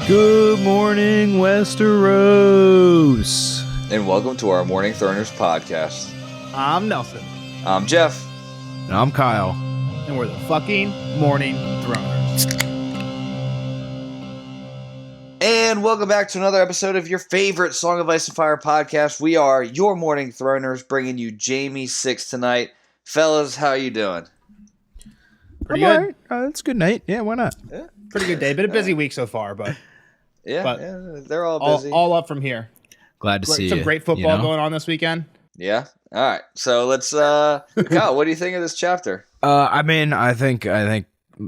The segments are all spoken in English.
Good morning, Westeros. And welcome to our Morning Throners podcast. I'm Nelson. I'm Jeff. And I'm Kyle. And we're the fucking Morning Throners. And welcome back to another episode of your favorite Song of Ice and Fire podcast. We are your Morning Throners, bringing you Jamie 6 tonight. Fellas, how you doing? Pretty good. Right. It's a good night. Yeah, why not? Yeah, Pretty good day. Been a busy week so far, but they're all busy. all up from here. Glad to see you. Some great football going on this weekend. Yeah? All right. So let's, Kyle, what do you think of this chapter? I think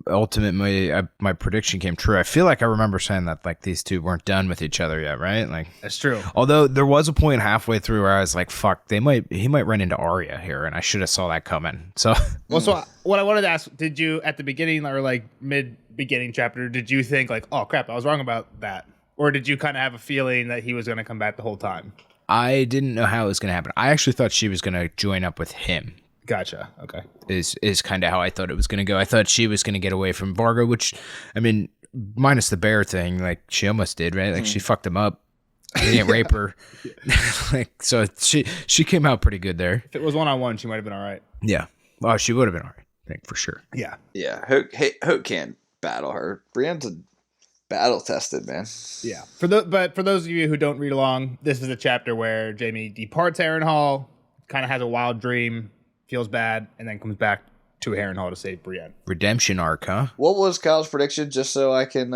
ultimately my prediction came true. I feel like I remember saying that like these two weren't done with each other yet, right? Like That's true. Although there was a point halfway through where I was like, "Fuck, he might run into Arya here," and I should have saw that coming. So, So what I wanted to ask, did you at the beginning or like mid-beginning chapter, did you think like, "Oh crap, I was wrong about that," or did you kind of have a feeling that he was going to come back the whole time? I didn't know how it was going to happen. I actually thought she was going to join up with him. Gotcha. Okay. Is kind of how I thought it was going to go. I thought she was going to get away from Vargo, which, I mean, minus the bear thing, like she almost did, right? Like she fucked him up. He didn't rape her. Like, so she came out pretty good there. If it was one-on-one, she might have been all right. Yeah. Oh, she would have been all right, I think, for sure. Yeah. Yeah, Hope can't battle her. Brienne's a battle-tested, man. Yeah. For those of you who don't read along, this is a chapter where Jaime departs Harrenhal, kind of has a wild dream, feels bad, and then comes back to Harrenhal to save Brienne. Redemption arc, huh? What was Kyle's prediction, just so I can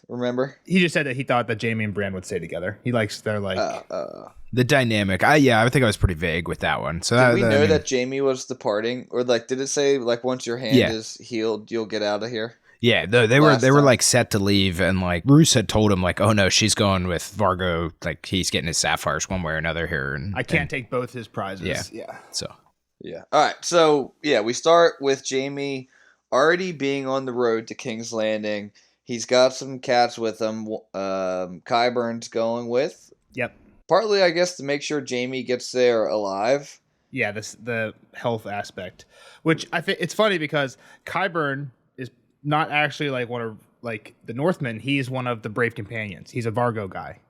remember? He just said that he thought that Jaime and Brienne would stay together. He likes their The dynamic. I think I was pretty vague with that one. So did we know that Jaime was departing, or like did it say like once your hand is healed, you'll get out of here? Yeah, they were like set to leave, and like Roose had told him like, oh no, she's going with Vargo. Like he's getting his sapphires one way or another here, and I can't take both his prizes. Yeah. So. Yeah. All right. So, we start with Jaime already being on the road to King's Landing. He's got some cats with him. Qyburn's going with. Yep. Partly, I guess, to make sure Jaime gets there alive. Yeah, the health aspect. Which I think it's funny because Qyburn is not actually like one of like the Northmen. He's one of the brave companions. He's a Vargo guy.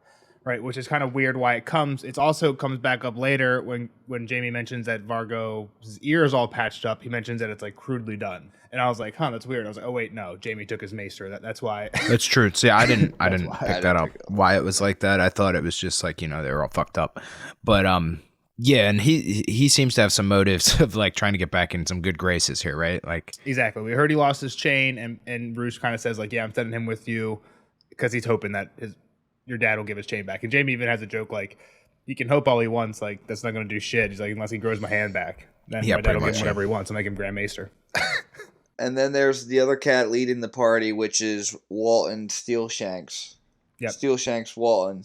Right, which is kind of weird why it comes. It also comes back up later when Jaime mentions that Vargo's ear is all patched up. He mentions that it's like crudely done, and I was like, "Huh, that's weird." I was like, "Oh wait, no, Jaime took his maester. That's why." That's true. See, I didn't pick that up. Why it was like that? I thought it was just like they were all fucked up, but yeah, and he seems to have some motives of like trying to get back in some good graces here, right? Like exactly. We heard he lost his chain, and Roose kind of says like, "Yeah, I'm sending him with you," because he's hoping that your dad will give his chain back. And Jaime even has a joke like, he can hope all he wants, like that's not going to do shit. He's like, unless he grows my hand back, then my dad will give him whatever he wants. I'll make him Grand Maester. And then there's the other cat leading the party, which is Walton Steelshanks. Yep. Steelshanks Walton.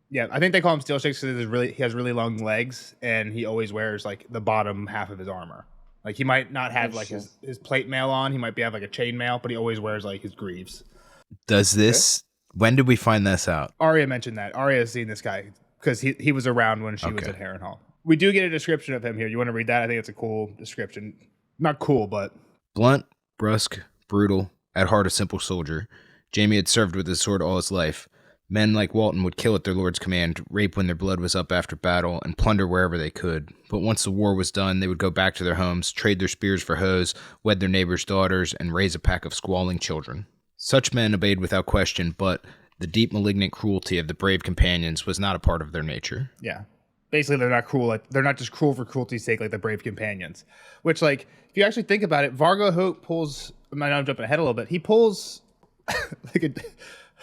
Yeah, I think they call him Steelshanks because he has really long legs, and he always wears like the bottom half of his armor. Like he might not have like his plate mail on. He might have like a chain mail, but he always wears like his greaves. Does this... When did we find this out? Arya mentioned that. Arya has seen this guy because he was around when she was at Harrenhal. We do get a description of him here. You want to read that? I think it's a cool description. Not cool, but... Blunt, brusque, brutal, at heart a simple soldier. Jaime had served with his sword all his life. Men like Walton would kill at their lord's command, rape when their blood was up after battle, and plunder wherever they could. But once the war was done, they would go back to their homes, trade their spears for hoes, wed their neighbors' daughters, and raise a pack of squalling children. Such men obeyed without question, but the deep malignant cruelty of the brave companions was not a part of their nature. Yeah. Basically, they're not cruel. They're not just cruel for cruelty's sake like the brave companions. Which, like, if you actually think about it, Vargo Hope pulls... I might not jumping ahead a little bit. He pulls like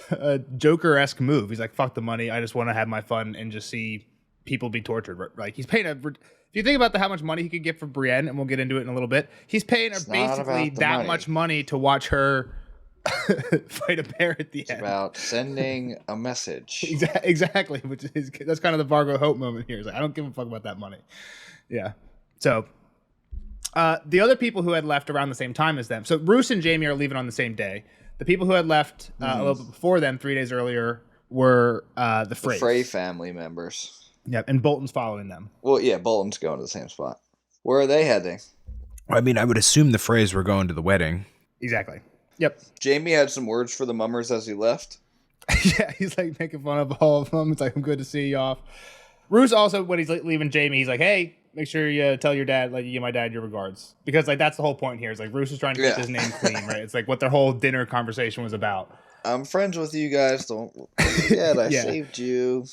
a Joker-esque move. He's like, fuck the money. I just want to have my fun and just see people be tortured. Like, he's paying if you think about how much money he could get for Brienne, and we'll get into it in a little bit, he's paying her basically that much money to watch her... fight a bear at the end. About sending a message. Exactly, which is that's kind of the Vargo Hope moment here. He's like, I don't give a fuck about that money. Yeah. So the other people who had left around the same time as them. So Roose and Jaime are leaving on the same day. The people who had left a little bit before them, 3 days earlier, were the Frey. The Frey family members. Yep, and Bolton's following them. Well, yeah, Bolton's going to the same spot. Where are they heading? I mean, I would assume the Freys were going to the wedding. Exactly. Yep. Jaime had some words for the mummers as he left. Yeah, he's like making fun of all of them. It's like, I'm good to see you off. Roose also, when he's like leaving Jamie, he's like, hey, make sure you tell your dad, like, you give my dad your regards. Because, like, that's the whole point here. It's like, Roose is trying to keep his name clean, right? It's like what their whole dinner conversation was about. I'm friends with you guys. Don't forget I Yeah. saved you.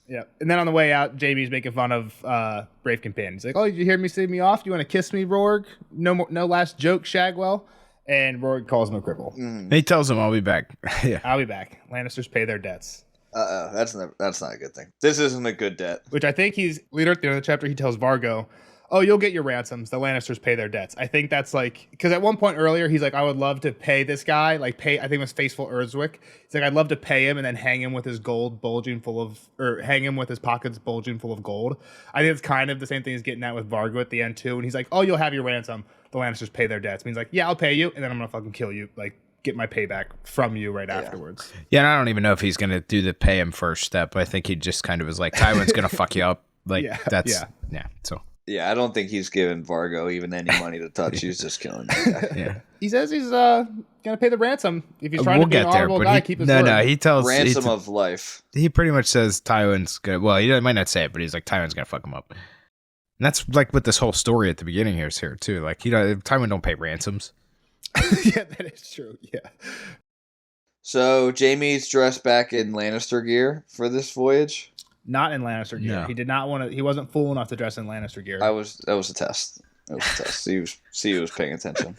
Yeah. And then on the way out, Jamie's making fun of Brave Companion. He's like, oh, did you hear me save me off? You want to kiss me, Rorg? No last joke, Shagwell? And Rorg calls him a cripple. Mm. He tells him, I'll be back. Yeah. I'll be back. Lannisters pay their debts. That's not a good thing. This isn't a good debt. Which I think he's later at the end of the chapter, he tells Vargo, oh, you'll get your ransoms. The Lannisters pay their debts. I think that's like, because at one point earlier, he's like, I would love to pay this guy, like I think it was Faithful Urzwick. He's like, I'd love to pay him and then hang him with his gold bulging full of, or hang him with his pockets bulging full of gold. I think it's kind of the same thing he's getting at with Vargo at the end too. And he's like, oh, you'll have your ransom. The Lannisters pay their debts. And he's like, yeah, I'll pay you. And then I'm going to fucking kill you. Like, get my payback from you right afterwards. Yeah, and I don't even know if he's going to do the pay him first step. I think he just kind of was like, Tywin's going to fuck you up. Like, so. Yeah, I don't think he's giving Vargo even any money to touch. He's just killing the guy. Yeah. He says he's gonna pay the ransom if he's trying to be an honorable guy. Keep his word. No, he tells Ransom of life. He pretty much says Tywin's gonna. Well, he might not say it, but he's like Tywin's gonna fuck him up. And that's like with this whole story at the beginning here too. Like Tywin don't pay ransoms. Yeah, that is true. Yeah. So Jaime's dressed back in Lannister gear for this voyage. Not in Lannister gear. No. He did not want to. He wasn't fool enough to dress in Lannister gear. That was a test. That was a test. He was paying attention.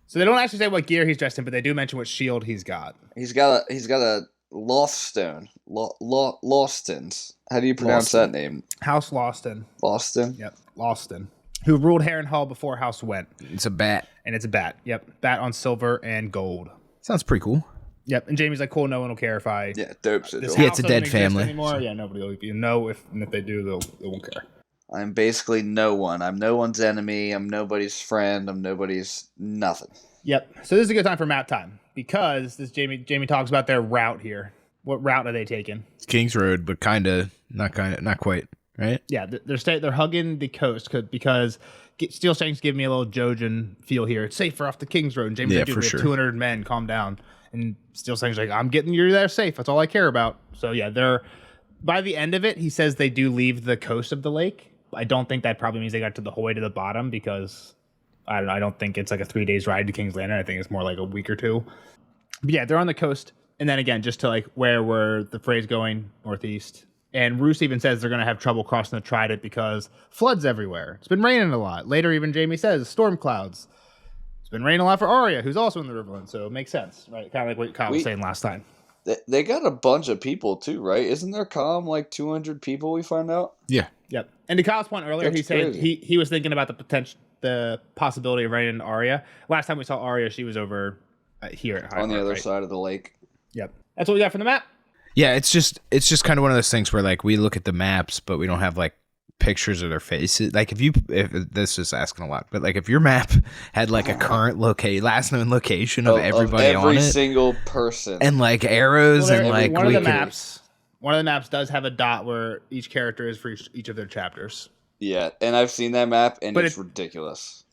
So they don't actually say what gear he's dressed in, but they do mention what shield he's got. He's got a Lothstone. Lostons. How do you pronounce that name? House Lawston. Loston? Yep, Lawston. Who ruled Harrenhal before House Went. It's a bat. And it's a bat. Yep, bat on silver and gold. Sounds pretty cool. Yep, and Jaime's like, cool, no one will care if I... Yeah, dope. So this dope. house it's a doesn't dead exist family. Anymore. Yeah, nobody will even know and if they do, they won't care. I'm basically no one. I'm no one's enemy. I'm nobody's friend. I'm nobody's nothing. Yep. So this is a good time for map time because this Jamie talks about their route here. What route are they taking? King's Road, but not quite, right? Yeah, they're hugging the coast because Steel Shanks give me a little Jojen feel here. It's safer off the King's Road. And Jamie's like, dude, we have 200 men. Calm down. And Steel Shanks like, I'm getting you there safe. That's all I care about. So yeah, by the end of it, he says they do leave the coast of the lake. I don't think that probably means they got to the whole way to the bottom because I don't know. I don't think it's like a 3 days ride to King's Landing. I think it's more like a week or two. But yeah, they're on the coast. And then again, just to like where were the Freys going? Northeast. And Roose even says they're going to have trouble crossing the Trident because floods everywhere. It's been raining a lot. Later, even Jaime says storm clouds. It's been raining a lot for Arya, who's also in the Riverland. So it makes sense, right? Kind of like what Kyle was saying last time. They got a bunch of people too, right? Isn't there calm like 200 people? We find out. Yeah. Yep. And to Kyle's point earlier, That's he said crazy. he was thinking about the possibility of running into Arya. Last time we saw Arya, she was over here at High On the Park, other right? side of the lake. Yep. That's what we got from the map. Yeah, it's just kind of one of those things where like we look at the maps, but we don't have like pictures of their faces. Like if this is asking a lot, but like if your map had like a current last known location of everybody on every it, single person, and like arrows Well, and like one of the maps does have a dot where each character is for each of their chapters. yeah, and I've seen that map, and But it's ridiculous.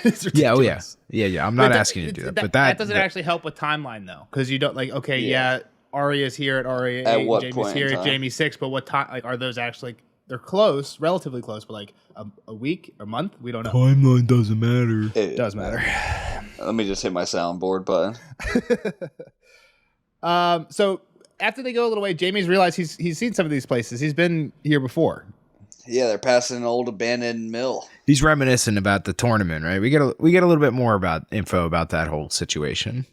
It's yeah, oh yeah, ridiculous. yeah. I'm not asking you to do that, but that doesn't actually help with timeline though, because you don't like. Okay, yeah, Arya's here at Arya 8, At what Jaime's point in here at time? Jaime 6, but what time? Like, are those actually? They're close, relatively close, but like a week, a month, we don't know. timeline doesn't matter. It Does matter. Let me just hit my soundboard button. So after they go a little way, Jaime's realized he's seen some of these places. He's been here before. Yeah, they're passing an old abandoned mill. He's reminiscent about the tournament, right? We get a little bit more info about that whole situation.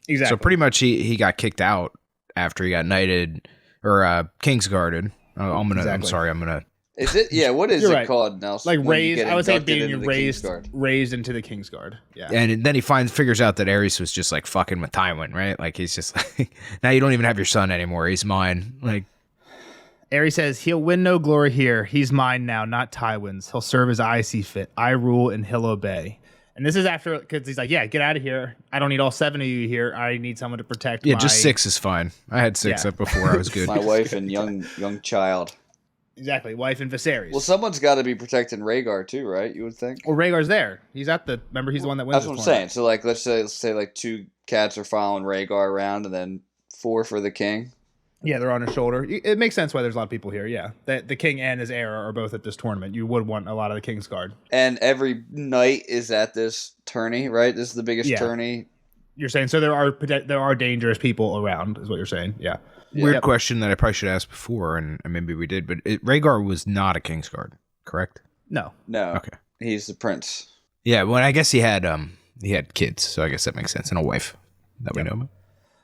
Exactly. So pretty much he got kicked out after he got knighted or Kingsguarded. I'm gonna. Is it? Yeah. What is You're it right. called, Nelson? Like when you raised, get I would say inducted being into the raised Kingsguard? into the Kingsguard. Yeah. And then he figures out that Aerys was just like fucking with Tywin, right? Like he's just like, now you don't even have your son anymore. He's mine. Like Aerys says he'll win no glory here. He's mine now, not Tywin's. He'll serve as I see fit. I rule and he'll obey. And this is after, because he's like, yeah, get out of here. I don't need all 7 of you here. I need someone to protect. just 6 is fine. I had 6 Yeah. up before. I was good. My wife and young child. Exactly, wife and Viserys. Well, someone's got to be protecting Rhaegar too, right? You would think. Well, Rhaegar's there. He's at the. Remember, he's the one that wins. That's what I'm saying. So, like, let's say like 2 cats are following Rhaegar around, and then 4 for the king. Yeah, they're on his shoulder. It makes sense why there's a lot of people here. Yeah, the king and his heir are both at this tournament. You would want a lot of the king's guard. And every knight is at this tourney, right? This is the biggest tourney. You're saying so there are dangerous people around, is what you're saying. Yeah. Weird question that I probably should ask before, and maybe we did, but Rhaegar was not a king's guard, correct? No. Okay. He's the prince. Yeah, well, I guess he had kids, so I guess that makes sense, and a wife that we know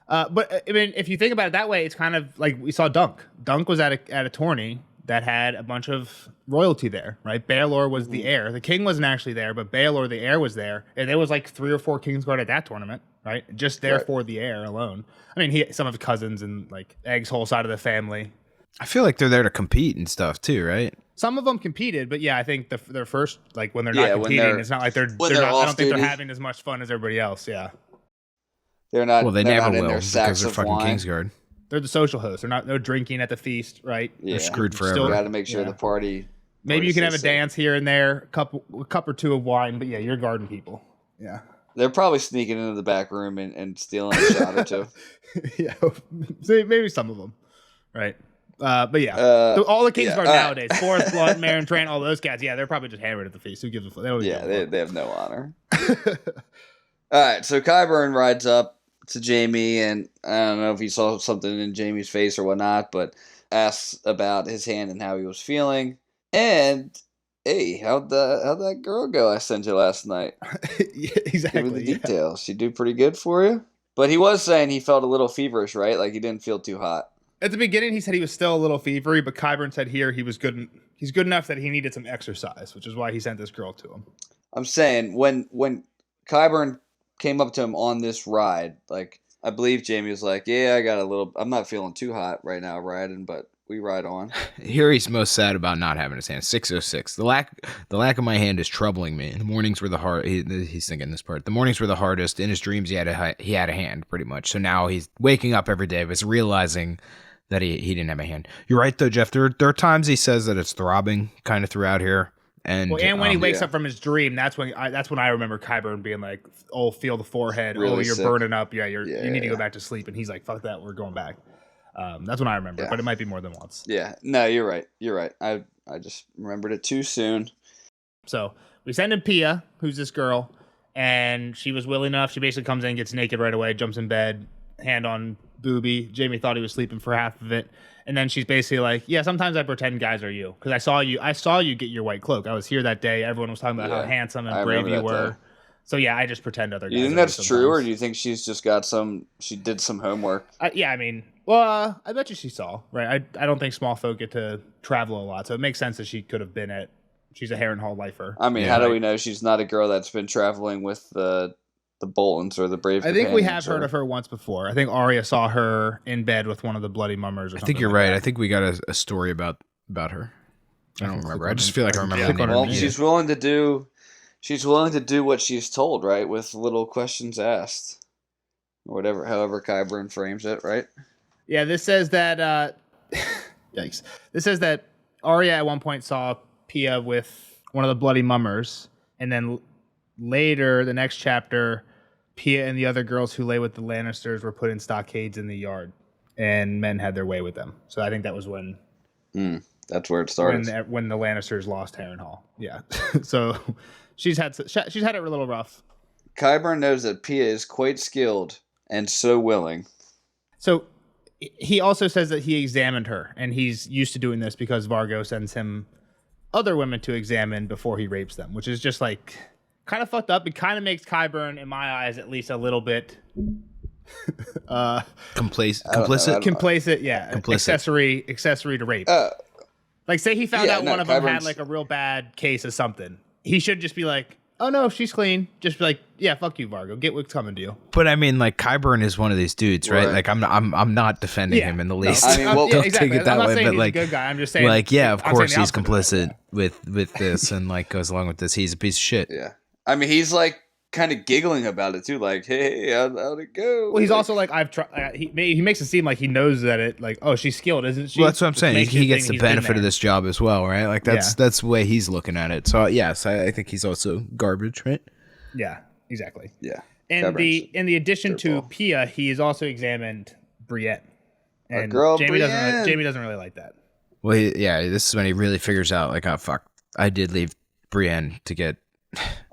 about. But I mean, if you think about it that way, it's kind of like we saw Dunk. Dunk was at a tourney that had a bunch of royalty there, right? Baelor was the heir. The king wasn't actually there, but Baelor, the heir, was there. And there was like 3 or 4 Kingsguard at that tournament, right? Just there for the heir alone. I mean, some of his cousins and like Egg's whole side of the family. I feel like they're there to compete and stuff too, right? Some of them competed, but yeah, I think their first, like when they're not competing, it's not like they're not, I don't think they're having as much fun as everybody else. Yeah. They're not. Well, they they're never not in will their because sacks they're of fucking wine. Kingsguard. They're the social hosts. They're no drinking at the feast, right? Yeah. They're screwed forever. Still got to make sure the party. Maybe you can have a dance here and there, a cup or two of wine, but yeah, you're garden people. Yeah. They're probably sneaking into the back room and stealing a shot or two. Yeah, maybe some of them, right? But yeah, all the Kingsguard nowadays, Forrest, Blunt, Marin, Trant, all those cats, yeah, they're probably just hammered at the feast. Who gives a fuck? They have no honor. All right, so Qyburn rides up to Jaime, and I don't know if he saw something in Jaime's face or whatnot, but asks about his hand and how he was feeling. And hey, how'd that girl go I sent you last night? Yeah, exactly. Give me the details. She do pretty good for you? But he was saying he felt a little feverish, right? Like he didn't feel too hot. At the beginning, he said he was still a little fevery, but Qyburn said here he was good. He's good enough that he needed some exercise, which is why he sent this girl to him. I'm saying when Qyburn came up to him on this ride, like I believe Jaime was like, "Yeah, I'm not feeling too hot right now riding, but we ride on." Here he's most sad about not having his hand. 606. The lack of my hand is troubling me. The mornings were the hard. He's thinking this part. The mornings were the hardest. In his dreams, he had a hand pretty much. So now he's waking up every day, but realizing that he didn't have a hand. You're right though, Jeff. There are times he says that it's throbbing kind of throughout here. And when he wakes up from his dream, that's when I remember Qyburn being like, "Oh, feel the forehead. Really you're sick. burning up. Yeah, you need to go back to sleep." And he's like, "Fuck that, we're going back." That's when I remember, but it might be more than once. Yeah, no, you're right. I just remembered it too soon. So we send in Pia, who's this girl, and she was willing enough. She basically comes in, gets naked right away, jumps in bed, hand on boobie. Jaime thought he was sleeping for half of it. And then she's basically like, "Yeah, sometimes I pretend guys are you because I saw you get your white cloak. I was here that day. Everyone was talking about how handsome and brave you were. Day. So yeah, I just pretend other guys." You think that's true, or do you think she's just got she did some homework? Yeah, I mean, well, I bet you she saw, right? I don't think small folk get to travel a lot, so it makes sense that she could have been she's a Harrenhal lifer. I mean, how do we know she's not a girl that's been traveling with the Boltons or the Brave? I think we have heard of her once before. I think Arya saw her in bed with one of the bloody mummers or something. I think you're right. I think we got a story about her. I don't remember. I just feel like I remember the name. Well, she's willing to do what she's told, right? With little questions asked. Or whatever, however Qyburn frames it, right? Yeah, this says that yikes. This says that Arya at one point saw Pia with one of the bloody mummers, and then later, the next chapter, Pia and the other girls who lay with the Lannisters were put in stockades in the yard, and men had their way with them. So I think that was when that's where it started. When the Lannisters lost Harrenhal. Yeah. So she's had it a little rough. Qyburn knows that Pia is quite skilled and so willing. So he also says that he examined her, and he's used to doing this because Vargo sends him other women to examine before he rapes them, which is just like kind of fucked up. It kind of makes Qyburn, in my eyes, at least a little bit complicit. Complicit, yeah. Complicit. Accessory to rape. Like, say he found out one of them had like a real bad case of something. He should just be like, "Oh no, she's clean." Just be like, "Yeah, fuck you, Vargo. Get what's coming to you." But I mean, like, Qyburn is one of these dudes, right? Like, I'm not defending him in the least. I mean, well, don't take it that way. But like, he's a good guy. I'm just saying, like, yeah, of course he's complicit with this, and like goes along with this. He's a piece of shit. Yeah, I mean, he's like kind of giggling about it too, like, "Hey, how'd it go?" Well, he's also like, "I've tried." He makes it seem like he knows that it, like, "Oh, she's skilled, isn't she?" Well, that's what I'm saying. He gets the benefit of this job as well, right? Like that's the way he's looking at it. So yes, I think he's also garbage, right? Yeah, exactly. Yeah. And in the addition to Pia, he has also examined Brienne. Our And girl Jamie Brienne. Jamie doesn't really like that. Well, this is when he really figures out, like, oh, fuck, I did leave Brienne to get...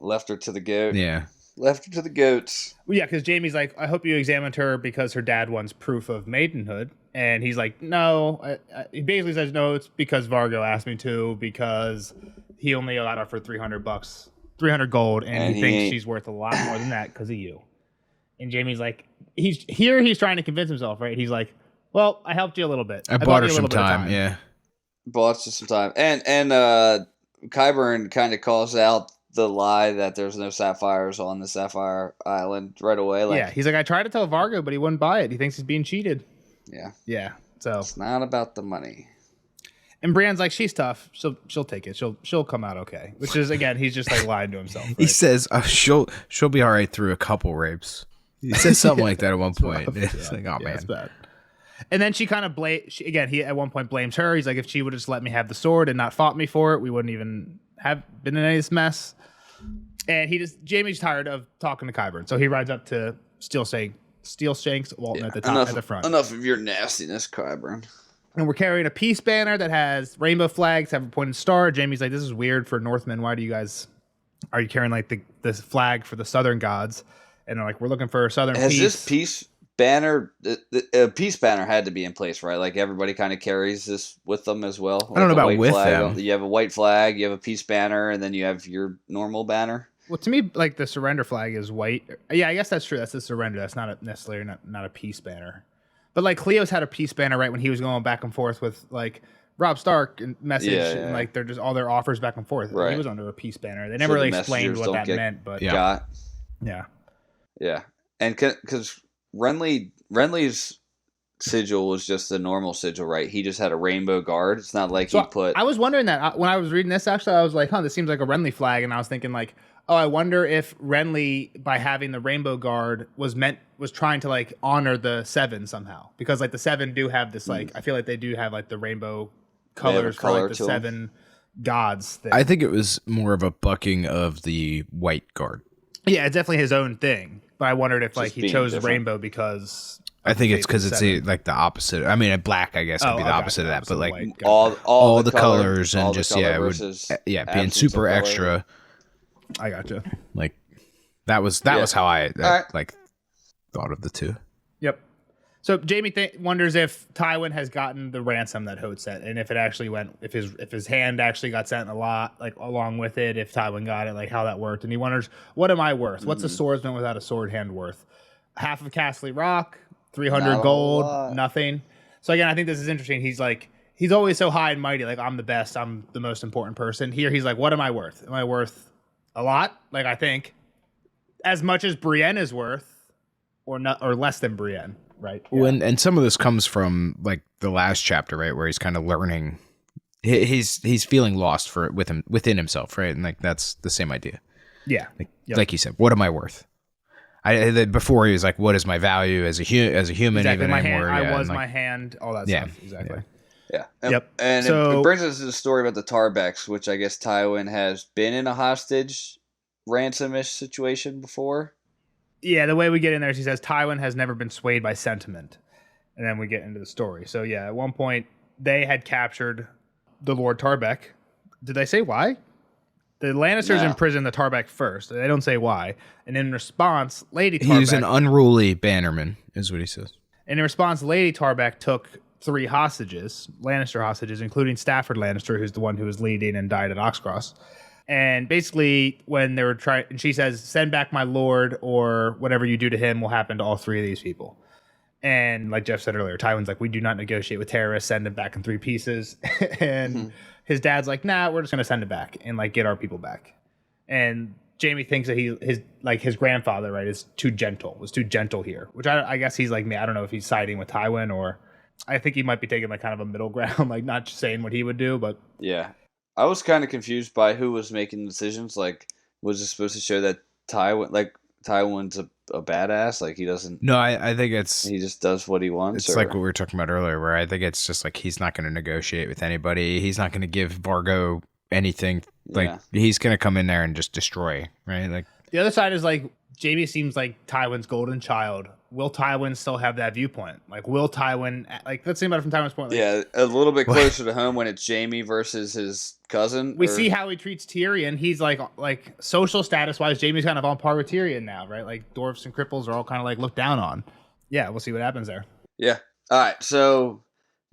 Left her to the goat. Yeah. Left her to the goats. Well, yeah, because Jamie's like, I hope you examined her because her dad wants proof of maidenhood. And he's like, no. He basically says, no, it's because Vargo asked me to, because he only allowed her for $300, 300 gold, and he thinks she's worth a lot more than that because of you. And Jamie's like, he's trying to convince himself, right? He's like, well, I helped you a little bit. I bought her some time, yeah. Bought you some time. And Qyburn kind of calls out the lie that there's no sapphires on the Sapphire Island right away. Like, yeah, he's like, I tried to tell Vargo, but he wouldn't buy it. He thinks he's being cheated. Yeah. Yeah. So it's not about the money. And Brienne's like, she's tough. She'll take it. She'll come out okay. Which is, again, he's just like lying to himself. Right? He says, she'll be all right through a couple rapes. He says something like that at one point. It's like, oh man, it's bad. And then she kind of he at one point blames her. He's like, if she would have just let me have the sword and not fought me for it, we wouldn't even have been in any of this mess. And Jamie's tired of talking to Qyburn, so he rides up to Steel Shanks Walton at the top, at the front. Enough of your nastiness, Qyburn. And we're carrying a peace banner that has rainbow flags, have a pointed star. Jamie's like, this is weird for Northmen. Why are you carrying like this flag for the Southern gods? And they're like, we're looking for a Southern peace. Has this peace banner, a peace banner had to be in place, right? Like everybody kind of carries this with them as well. Like I don't know about with them. You have a white flag, you have a peace banner, and then you have your normal banner. Well, to me, like the surrender flag is white. Yeah, I guess that's true. That's the surrender. That's not necessarily not a peace banner. But like Cleo's had a peace banner right when he was going back and forth with like Robb Stark and message, and like they're just all their offers back and forth. Right. He was under a peace banner. They never really explained what that meant, but yeah. And because Renly's sigil was just a normal sigil, right? He just had a rainbow guard. It's not like he put. I was wondering that when I was reading this. Actually, I was like, this seems like a Renly flag, and I was thinking like, oh, I wonder if Renly, by having the rainbow guard, was trying to like honor the Seven somehow, because like the Seven do have this like I feel like they do have like the rainbow colors for like the Seven gods thing. I think it was more of a bucking of the white guard. Yeah, it's definitely his own thing. But I wondered if like he chose rainbow because I think it's because it's like the opposite. I mean, black I guess would be the opposite of that, but like white, all the colors and just being super extra. I gotcha. Like that was how I like thought of the two. Yep. So Jamie wonders if Tywin has gotten the ransom that Hoat sent, and if it actually went, if his hand actually got sent a lot, like along with it, if Tywin got it, like how that worked, and he wonders, what am I worth? What's a swordsman without a sword hand worth? Half of Castle Rock, 300 gold, nothing. So again, I think this is interesting. He's like, he's always so high and mighty, like I'm the best, I'm the most important person. Here, he's like, what am I worth? Am I worth a lot? Like I think as much as Brienne is worth, or not, or less than Brienne. Right. Yeah. Well, and some of this comes from like the last chapter, right, where he's kind of learning. He's feeling lost within himself, right, and like that's the same idea. Yeah. Like you said, what am I worth? Before he was like, what is my value as a human? Exactly. Even my anymore. hand, I was my hand. All that stuff. Exactly. Yeah. And it brings us to the story about the Tarbecks, which I guess Tywin has been in a hostage ransom-ish situation before. Yeah, the way we get in there, she says Tywin has never been swayed by sentiment. And then we get into the story. So yeah, at one point, they had captured the Lord Tarbeck. Did they say why? The Lannisters imprisoned the Tarbeck first. They don't say why. And in response, Lady Tarbeck... He's an unruly bannerman, is what he says. And in response, Lady Tarbeck took 3 hostages, Lannister hostages, including Stafford Lannister, who's the one who was leading and died at Oxcross. And basically, when they were trying, she says, send back my lord, or whatever you do to him will happen to all 3 of these people. And like Jeff said earlier, Tywin's like, we do not negotiate with terrorists, send them back in 3 pieces. And his dad's like, nah, we're just going to send it back and like get our people back. And Jamie thinks that his grandfather, right, was too gentle here, which I guess he's like me. I don't know if he's siding with Tywin, or I think he might be taking like kind of a middle ground, like not just saying what he would do, but yeah. I was kind of confused by who was making decisions. Like, was it supposed to show that Tywin's a badass? Like, he doesn't... No, I think he just does what he wants? It's like what we were talking about earlier, where I think it's just like he's not going to negotiate with anybody. He's not going to give Vargo anything. Like, he's going to come in there and just destroy, right? Like, the other side is like, Jamie seems like Tywin's golden child. Will Tywin still have that viewpoint? Like, will Tywin, like, let's think about it from Tywin's point. Like, yeah, a little bit closer to home when it's Jamie versus his cousin. We see how he treats Tyrion. He's like social status wise, Jamie's kind of on par with Tyrion now, right? Like dwarfs and cripples are all kind of like looked down on. Yeah, we'll see what happens there. Yeah. All right. So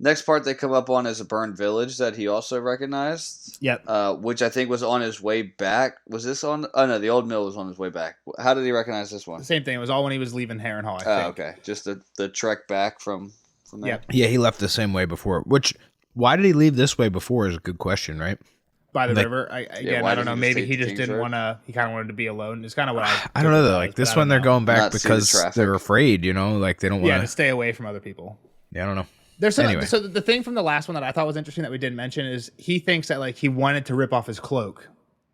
next part they come up on is a burned village that he also recognized. Yep. Which I think was on his way back. Was this on? Oh no, the old mill was on his way back. How did he recognize this one? The same thing. It was all when he was leaving Harrenhal, I think. Oh, okay. Just the trek back from there. Yep. Yeah, he left the same way before. Which, why did he leave this way before is a good question, right? By the Like- river. why I don't did know. he just Maybe take he the just King's didn't Road? want to. He kind of wanted to be alone. It's kind of what I don't know though. Like but this I one, don't they're know. going back Not see the because traffic. they're afraid. You know, like they don't want to stay away from other people. Yeah, I don't know. There's some, Anyway. so the thing from the last one that I thought was interesting that we didn't mention is he thinks that like he wanted to rip off his cloak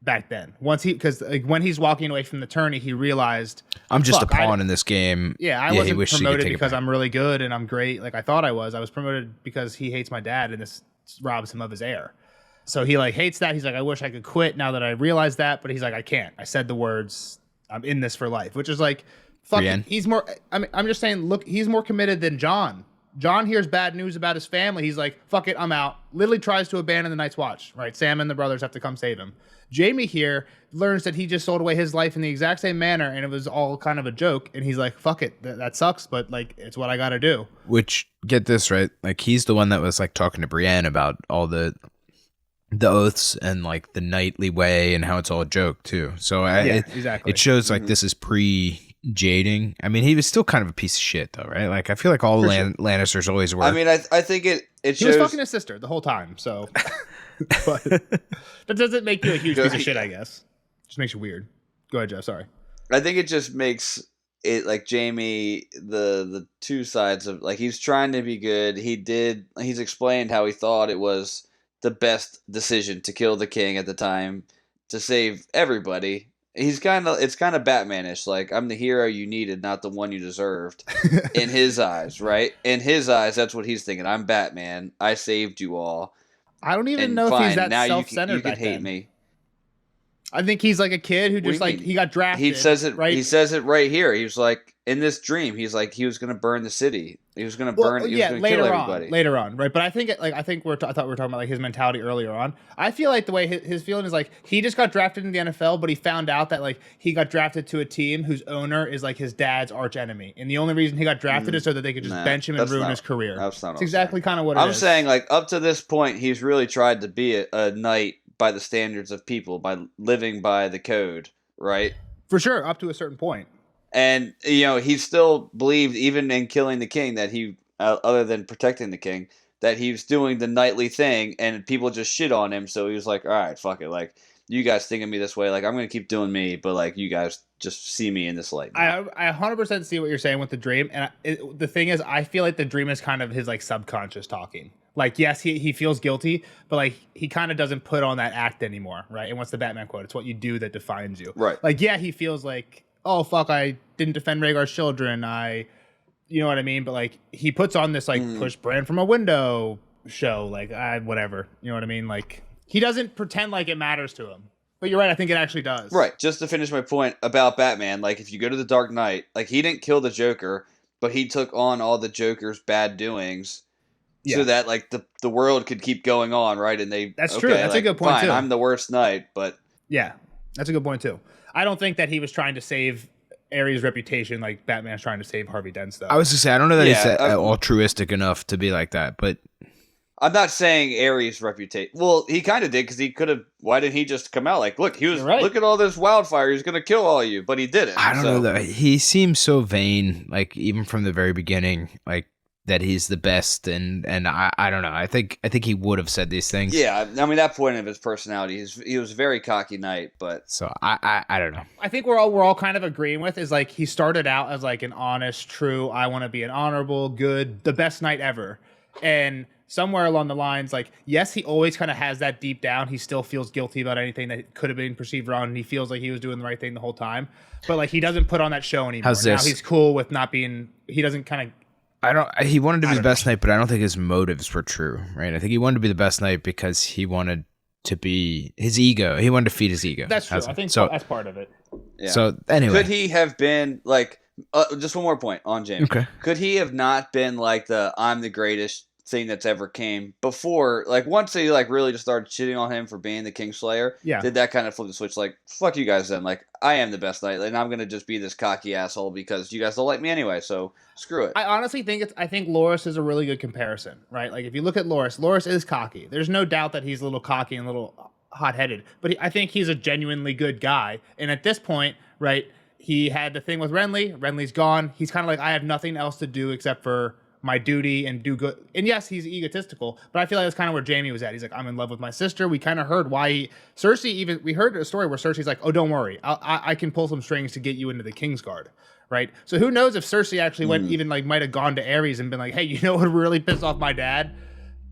back then. Because like, when he's walking away from the tourney, he realized I'm just a fuck, pawn in this game. Yeah, I he wasn't wished he could promoted take it because back. I'm really good and I'm great. Like I thought I was. I was promoted because he hates my dad and this robs him of his heir. So he like hates that. He's like, I wish I could quit now that I realized that, but he's like, I can't. I said the words. I'm in this for life, which is like, fuck. Brienne. He's more. I mean, I'm just saying. Look, he's more committed than Jon. Jon hears bad news about his family. He's like, fuck it, I'm out. Literally tries to abandon the Night's Watch. Right? Sam and the brothers have to come save him. Jamie here learns that he just sold away his life in the exact same manner, and it was all kind of a joke. And he's like, fuck it, that sucks, but like, it's what I got to do. Which, get this right, like he's the one that was like talking to Brienne about all the oaths and like the knightly way and how it's all a joke too. So Exactly. it shows like this is pre-jading. I mean, he was still kind of a piece of shit though, right? Like I feel like all Lannisters always were. I mean, I think it He shows. was fucking his sister the whole time, so. But that doesn't make you a huge piece of shit, I guess. Just makes you weird. Go ahead, Jeff. Sorry. I think it just makes it like Jamie the two sides of like he's trying to be good. He's explained how he thought it was the best decision to kill the king at the time to save everybody. It's kind of Batmanish. Like I'm the hero you needed, not the one you deserved. In his eyes, right? In his eyes, that's what he's thinking. I'm Batman. I saved you all. I don't even And know if fine, he's that now self-centered. you can back hate then. me. I think he's like a kid who What do just you like mean? he got drafted. He says it. right. He says it right here. He was like in this dream. He's like he was going to burn the city. He was going to burn. He was going to kill everybody. Later on, right? But I think I thought we were talking about like his mentality earlier on. I feel like the way his feeling is like he just got drafted in the NFL, but he found out that like he got drafted to a team whose owner is like his dad's arch enemy, and the only reason he got drafted is so that they could just bench him and that's ruin not- his career. that's not what It's I'm exactly kind of what it I'm is. saying like up to this point, he's really tried to be a knight by the standards of people, by living by the code, right? For sure, up to a certain point. And he still believed, even in killing the king, that he, other than protecting the king, that he was doing the knightly thing, and people just shit on him. So he was like, "All right, fuck it. Like you guys think of me this way. Like I'm gonna keep doing me, but like you guys just see me in this light." now." I 100% see what you're saying with the dream, and the thing is, I feel like the dream is kind of his like subconscious talking. Like, yes, he feels guilty, but like he kind of doesn't put on that act anymore, right? And what's the Batman quote? It's what you do that defines you, Right. Like, yeah, he feels like, oh fuck, I didn't defend Rhaegar's children, you know what I mean? But like he puts on this like push Bran from a window show, like whatever, you know what I mean? Like he doesn't pretend like it matters to him. But you're right, I think it actually does. Right. Just to finish my point about Batman, like if you go to the Dark Knight, like he didn't kill the Joker, but he took on all the Joker's bad doings. Yeah. So that like the world could keep going on, right? And That's true. That's a good point, fine, too. I'm the worst knight, but Yeah, that's a good point too. I don't think that he was trying to save Ares' reputation like Batman's trying to save Harvey Dent's though. I was to say I don't know that Yeah, he's altruistic enough to be like that, but I'm not saying Ares' reputation. Well, he kind of did because he could have. Why didn't he just come out like, look, he was You're right. look at all this wildfire. He's gonna kill all you, but he didn't. I don't know that he seems so vain, like even from the very beginning, like that he's the best, and I don't know. I think he would have said these things. Yeah, I mean that point of his personality, he was a very cocky knight, but So I don't know. I think we're all kind of agreeing with is like he started out as like an honest, true, I want to be an honorable, good, the best knight ever. And somewhere along the lines, like, yes, he always kind of has that deep down. He still feels guilty about anything that could have been perceived wrong, and he feels like he was doing the right thing the whole time. But like he doesn't put on that show anymore. How's Now this? he's cool with not being. He doesn't kind of. He wanted to be the don't know. best knight, but I don't think his motives were true, right? I think he wanted to be the best knight because he wanted to be his ego. He wanted to feed his ego. That's true. I think that's part of it. Yeah. So anyway, could he have been like just one more point on Jamie? Okay. Could he have not been like the I'm the greatest thing that's ever came before? Like once they like really just started shitting on him for being the Kingslayer. Yeah. Did that kind of flip the switch? Like fuck you guys then. Like I am the best knight, and I'm gonna just be this cocky asshole because you guys don't like me anyway. So screw it. I honestly think I think Loras is a really good comparison, right? Like if you look at Loras is cocky. There's no doubt that he's a little cocky and a little hot-headed, but I think he's a genuinely good guy. And at this point, right, he had the thing with Renly. Renly's gone. He's kind of like, I have nothing else to do except for my duty and do good. And yes, he's egotistical, but I feel like that's kind of where Jaime was at. He's like, I'm in love with my sister. We kind of heard why Cersei we heard a story where Cersei's like, oh, don't worry. I can pull some strings to get you into the Kingsguard. Right. So who knows if Cersei actually went even like might have gone to Aerys and been like, hey, you know what really pissed off my dad?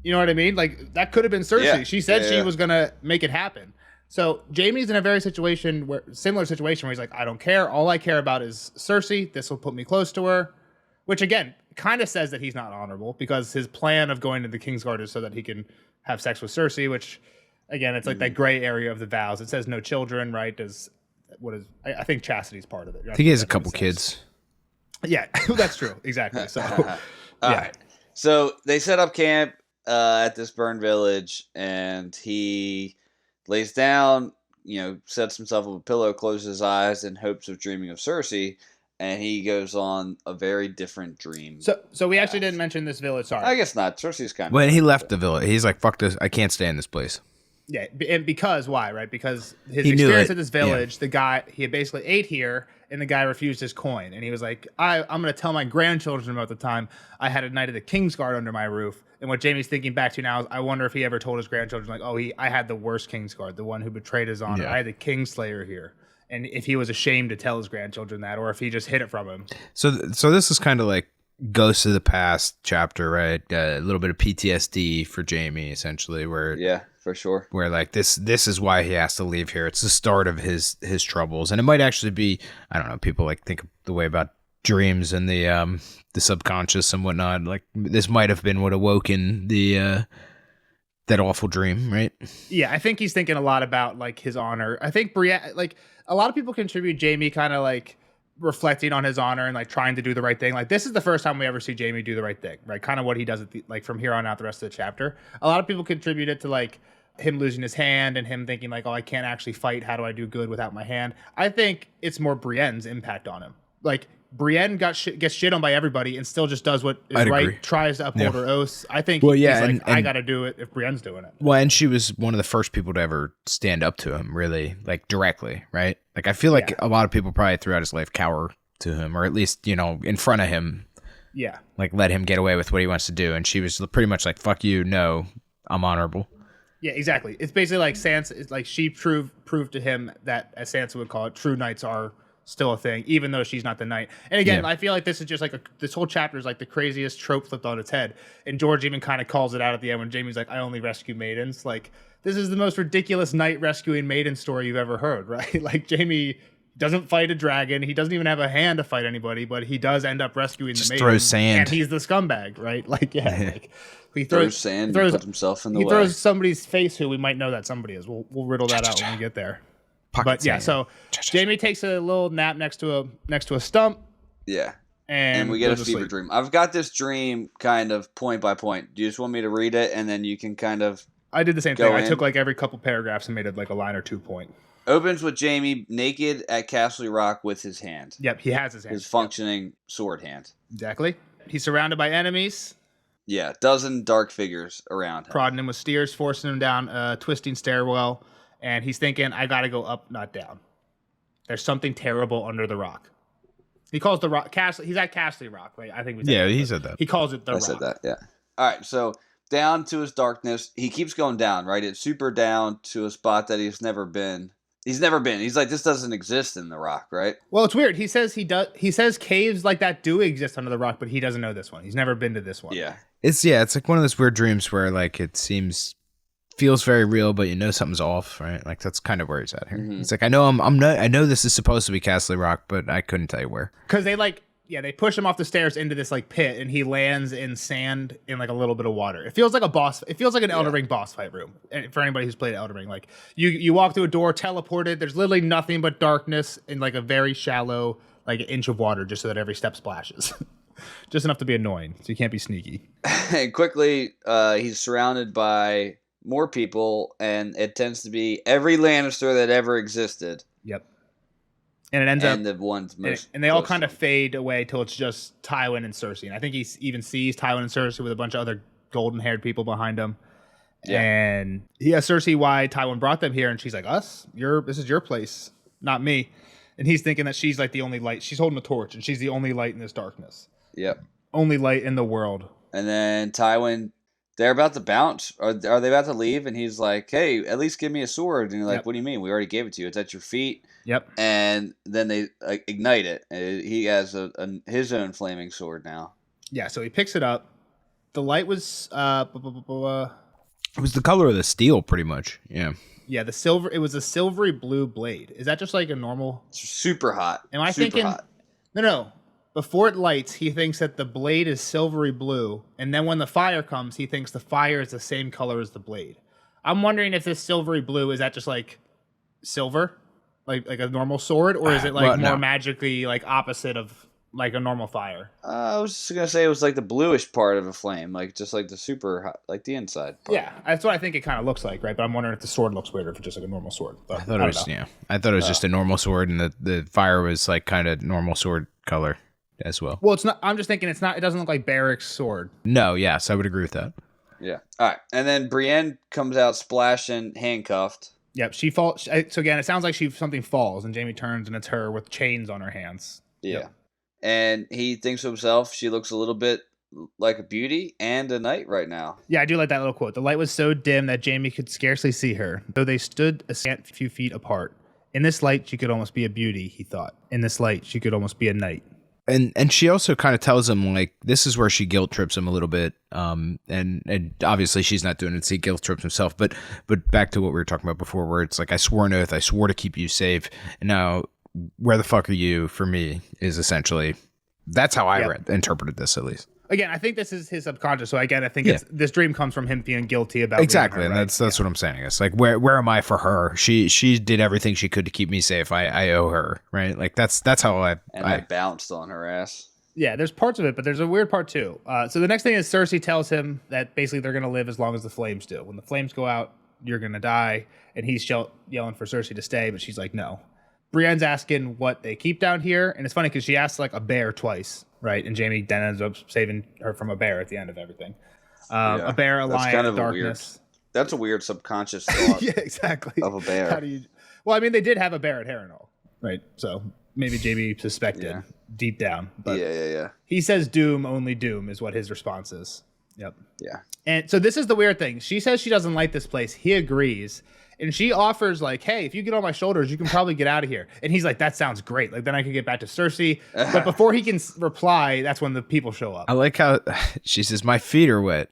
You know what I mean? Like that could have been Cersei. Yeah. She said she was going to make it happen. So Jaime's in a similar situation where he's like, I don't care. All I care about is Cersei. This will put me close to her, which again, kind of says that he's not honorable because his plan of going to the Kingsguard is so that he can have sex with Cersei, which again, it's like that gray area of the vows. It says no children, right? I think chastity's part of it. I think he has a couple kids. Yeah, that's true. Exactly. So, All right. So they set up camp at this burned village, and he lays down, sets himself up a pillow, closes his eyes in hopes of dreaming of Cersei, and he goes on a very different dream. So we actually didn't mention this village. Sorry. I guess not. Cersei's kind of... When he left the village, he's like, fuck this. I can't stay in this place. Yeah, and because why, right? Because his experience at this village, the guy, he had basically ate here, and the guy refused his coin. And he was like, I'm going to tell my grandchildren about the time I had a night of the Kingsguard under my roof. And what Jaime's thinking back to now is, I wonder if he ever told his grandchildren, like, oh, I had the worst Kingsguard, the one who betrayed his honor. I had the Kingslayer here. And if he was ashamed to tell his grandchildren that, or if he just hid it from him. So this is kind of like Ghosts of the Past chapter, right? A little bit of PTSD for Jaime, essentially, where... Yeah, for sure. Where like this is why he has to leave here. It's the start of his troubles, and it might actually be, I don't know, people like think the way about dreams and the subconscious and whatnot. Like this might have been what awoken the that awful dream, right? Yeah, I think he's thinking a lot about like his honor. I think Brienne, like a lot of people contribute Jaime kind of like reflecting on his honor and like trying to do the right thing. Like this is the first time we ever see Jaime do the right thing, right? Kind of what he does like from here on out the rest of the chapter. A lot of people contribute it to like him losing his hand and him thinking like, oh, I can't actually fight. How do I do good without my hand? I think it's more Brienne's impact on him. Like Brienne gets shit on by everybody and still just does what is I'd right, agree. Tries to uphold her oaths. I think Well, he's yeah, like, and I got to do it if Brienne's doing it. Well, and she was one of the first people to ever stand up to him, really, like directly, right? Like I feel like a lot of people probably throughout his life cower to him, or at least, in front of him. Yeah. Like let him get away with what he wants to do. And she was pretty much like, fuck you, no, I'm honorable. Yeah, exactly. It's basically like Sansa. It's like she proved to him that, as Sansa would call it, true knights are still a thing, even though she's not the knight. And again, I feel like this is just like this whole chapter is like the craziest trope flipped on its head. And George even kind of calls it out at the end when Jaime's like, I only rescue maidens. Like, this is the most ridiculous knight rescuing maiden story you've ever heard, right? Like, Jaime doesn't fight a dragon. He doesn't even have a hand to fight anybody, but he does end up rescuing the maiden. Throws sand. And he's the scumbag, right? Like, like he throws sand and puts himself in the way. He throws somebody's face who we might know that somebody is. We'll riddle that out when we get there. But yeah, so Jaime takes a little nap next to a stump. Yeah. And we get a fever dream. I've got this dream kind of point by point. Do you just want me to read it and then you can kind of I did the same thing. I took like every couple paragraphs and made it like a line or 2 point. Opens with Jaime naked at Castle Rock with his hand. Yep, he has his hand. His functioning sword hand. Exactly. He's surrounded by enemies. Yeah, dozen dark figures around him. Prodding him with spears, forcing him down a twisting stairwell. And he's thinking, I got to go up, not down. There's something terrible under the rock. He calls the rock Castle. He's at Castle Rock, right? I think he said that. He calls it the rock. I said that, yeah. All right, so down to his darkness. He keeps going down, right? It's super down to a spot that he's never been. He's never been. He's like, this doesn't exist in the rock, right? Well, it's weird. He says he does. He says caves like that do exist under the rock, but he doesn't know this one. He's never been to this one. Yeah. It's like one of those weird dreams where like it feels very real, but something's off, right? Like that's kind of where he's at here. Mm-hmm. It's like I know I know this is supposed to be Castle Rock, but I couldn't tell you where. Because they like Yeah, they push him off the stairs into this like pit, and he lands in sand in like a little bit of water. It feels like a boss. It feels like an Elden Ring boss fight room. And for anybody who's played Elden Ring, like you walk through a door, teleported. There's literally nothing but darkness and like a very shallow like an inch of water, just so that every step splashes, just enough to be annoying. So you can't be sneaky. And quickly, he's surrounded by more people, and it tends to be every Lannister that ever existed. Yep. And it ends up, the ones most, and they all kind of fade away till it's just Tywin and Cersei. And I think he even sees Tywin and Cersei with a bunch of other golden-haired people behind him. Yeah. And he asks Cersei why Tywin brought them here, and she's like, "Us? This is your place, not me." And he's thinking that she's like the only light. She's holding a torch, and she's the only light in this darkness. Yep. Only light in the world. And then Tywin, they're about to bounce. Are they about to leave? And he's like, "Hey, at least give me a sword." And you're like, "What do you mean? We already gave it to you. It's at your feet." Yep. And then they ignite it. He has his own flaming sword now. Yeah, so he picks it up. The light was it was the color of the steel, pretty much. Yeah. Yeah, the silver. It was a silvery blue blade. Is that just like a normal? It's super hot. Am I super thinking? Hot. No. Before it lights, he thinks that the blade is silvery blue, and then when the fire comes, he thinks the fire is the same color as the blade. I'm wondering if this silvery blue is that just like silver, like a normal sword, or is it like more magically like opposite of like a normal fire? I was just gonna say it was like the bluish part of a flame, like just like the super hot, like the inside part. Yeah, that's what I think it kind of looks like, right? But I'm wondering if the sword looks weird or if it's just like a normal sword. But I thought it was just a normal sword, and the fire was like kind of normal sword color as well. Well, it's not. I'm just thinking it's not. It doesn't look like Barrick's sword. No, yes, I would agree with that. Yeah. All right, and then Brienne comes out splashing, handcuffed. Yep, she falls. So again, it sounds like something falls, and Jaime turns, and it's her with chains on her hands. Yeah. Yep. And he thinks to himself, she looks a little bit like a beauty and a knight right now. Yeah, I do like that little quote. The light was so dim that Jaime could scarcely see her, though they stood a scant few feet apart. In this light, she could almost be a beauty, he thought. In this light, she could almost be a knight. And she also kind of tells him, like, this is where she guilt trips him a little bit. And obviously she's not doing it, so he guilt trips himself. But back to what we were talking about before, where it's like, I swore an oath, I swore to keep you safe. And now, where the fuck are you for me is essentially, that's how I interpreted this, at least. Again, I think this is his subconscious. So again, I think this dream comes from him feing guilty about exactly, her, and right? that's what I'm saying. I guess like where am I for her? She did everything she could to keep me safe. I owe her, right? Like that's how I bounced on her ass. Yeah, there's parts of it, but there's a weird part too. So the next thing is Cersei tells him that basically they're gonna live as long as the flames do. When the flames go out, you're gonna die, and he's yelling for Cersei to stay, but she's like no. Brienne's asking what they keep down here, and it's funny because she asks like a bear twice, right? And Jaime then ends up saving her from a bear at the end of everything. A bear, a lion, kind of darkness. That's a weird subconscious thought. Yeah, exactly. Of a bear. How do you? Well, I mean, they did have a bear at Harrenhal, right? So maybe Jaime suspected deep down. But yeah. He says doom, only doom is what his response is. Yep. Yeah. And so this is the weird thing. She says she doesn't like this place. He agrees. And she offers like, hey, if you get on my shoulders, you can probably get out of here. And he's like, that sounds great. Like, then I could get back to Cersei. But before he can reply, that's when the people show up. I like how she says, my feet are wet.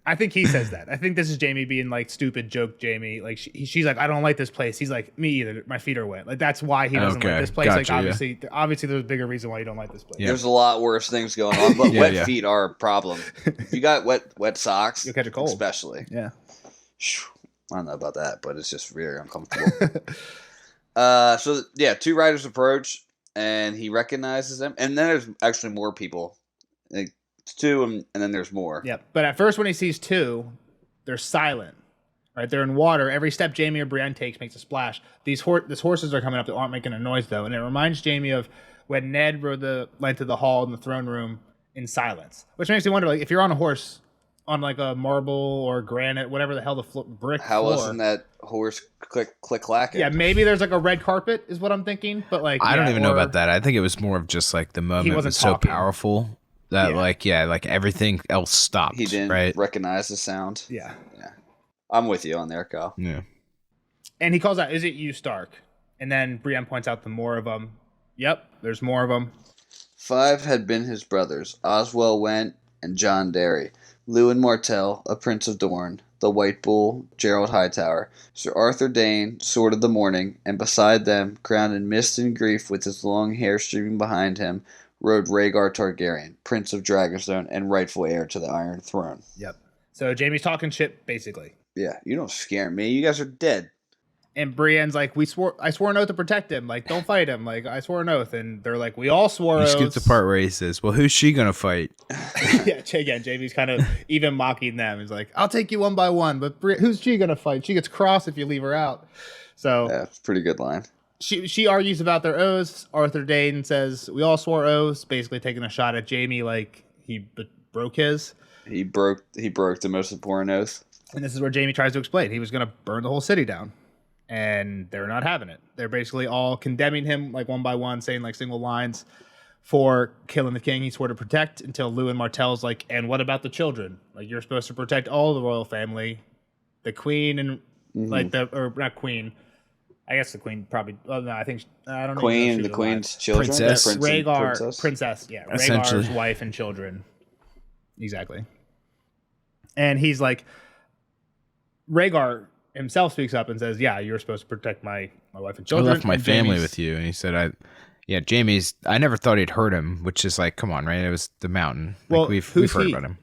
I think he says that. I think this is Jaime being like stupid joke Jaime. Like she's like, I don't like this place. He's like, me either. My feet are wet. Like that's why he doesn't like this place. Gotcha, like obviously there's a bigger reason why you don't like this place. Yeah. There's a lot worse things going on, but wet feet are a problem. If you got wet socks, you'll catch a cold. Especially. Yeah. I don't know about that, but it's just very uncomfortable. Two riders approach, and he recognizes them. And then there's actually more people. Like, it's two, and then there's more. Yeah, but at first when he sees two, they're silent. Right, they're in water. Every step Jaime or Brienne takes makes a splash. These horses are coming up that aren't making a noise, though. And it reminds Jaime of when Ned rode the length of the hall in the throne room in silence. Which makes me wonder, like, if you're on a horse on like a marble or granite, whatever the hell the brick How floor. wasn't that horse click clacking? Yeah, maybe there's like a red carpet is what I'm thinking, but like I don't even know about that. I think it was more of just like the moment was so powerful that like everything else stopped. He didn't recognize the sound. Yeah. I'm with you on there, Kyle. Yeah. And he calls out, "Is it you, Stark?" And then Brienne points out the more of them. Yep, there's more of them. 5 had been his brothers, Oswell Went and John Derry. Lewin Martell, a Prince of Dorne, the White Bull, Gerald Hightower, Sir Arthur Dane, Sword of the Morning, and beside them, crowned in mist and grief with his long hair streaming behind him, rode Rhaegar Targaryen, Prince of Dragonstone and rightful heir to the Iron Throne. Yep. So Jaime's talking shit, basically. Yeah, you don't scare me. You guys are dead. And Brienne's like, I swore an oath to protect him. Like, don't fight him. Like, I swore an oath. And they're like, we all swore You oaths. skipped the part where he says, well, who's she going to fight? Yeah, again, Jaime's kind of even mocking them. He's like, I'll take you one by one, but who's she going to fight? She gets cross if you leave her out. So Yeah, it's a pretty good line. she argues about their oaths. Arthur Dayne says, we all swore oaths, basically taking a shot at Jaime like he broke his. He broke the most important oath. And this is where Jaime tries to explain. He was going to burn the whole city down. And they're not having it. They're basically all condemning him like one by one, saying like single lines for killing the king he swore to protect, until Lewin Martell's like, and what about the children? Like, you're supposed to protect all the royal family, the queen and like or not queen. I guess the queen probably. Well, no, I think I don't know. Queen, the queen's children, Princess. Princess, yeah, Essentially. Rhaegar's wife and children. Exactly. And he's like, Rhaegar himself speaks up and says, yeah, you're supposed to protect my wife and I children. left my And family Jaime's- with you. And he said, I never thought he'd hurt him, which is like, come on, right? It was the mountain. Well, Like, we've who's heard he? about him.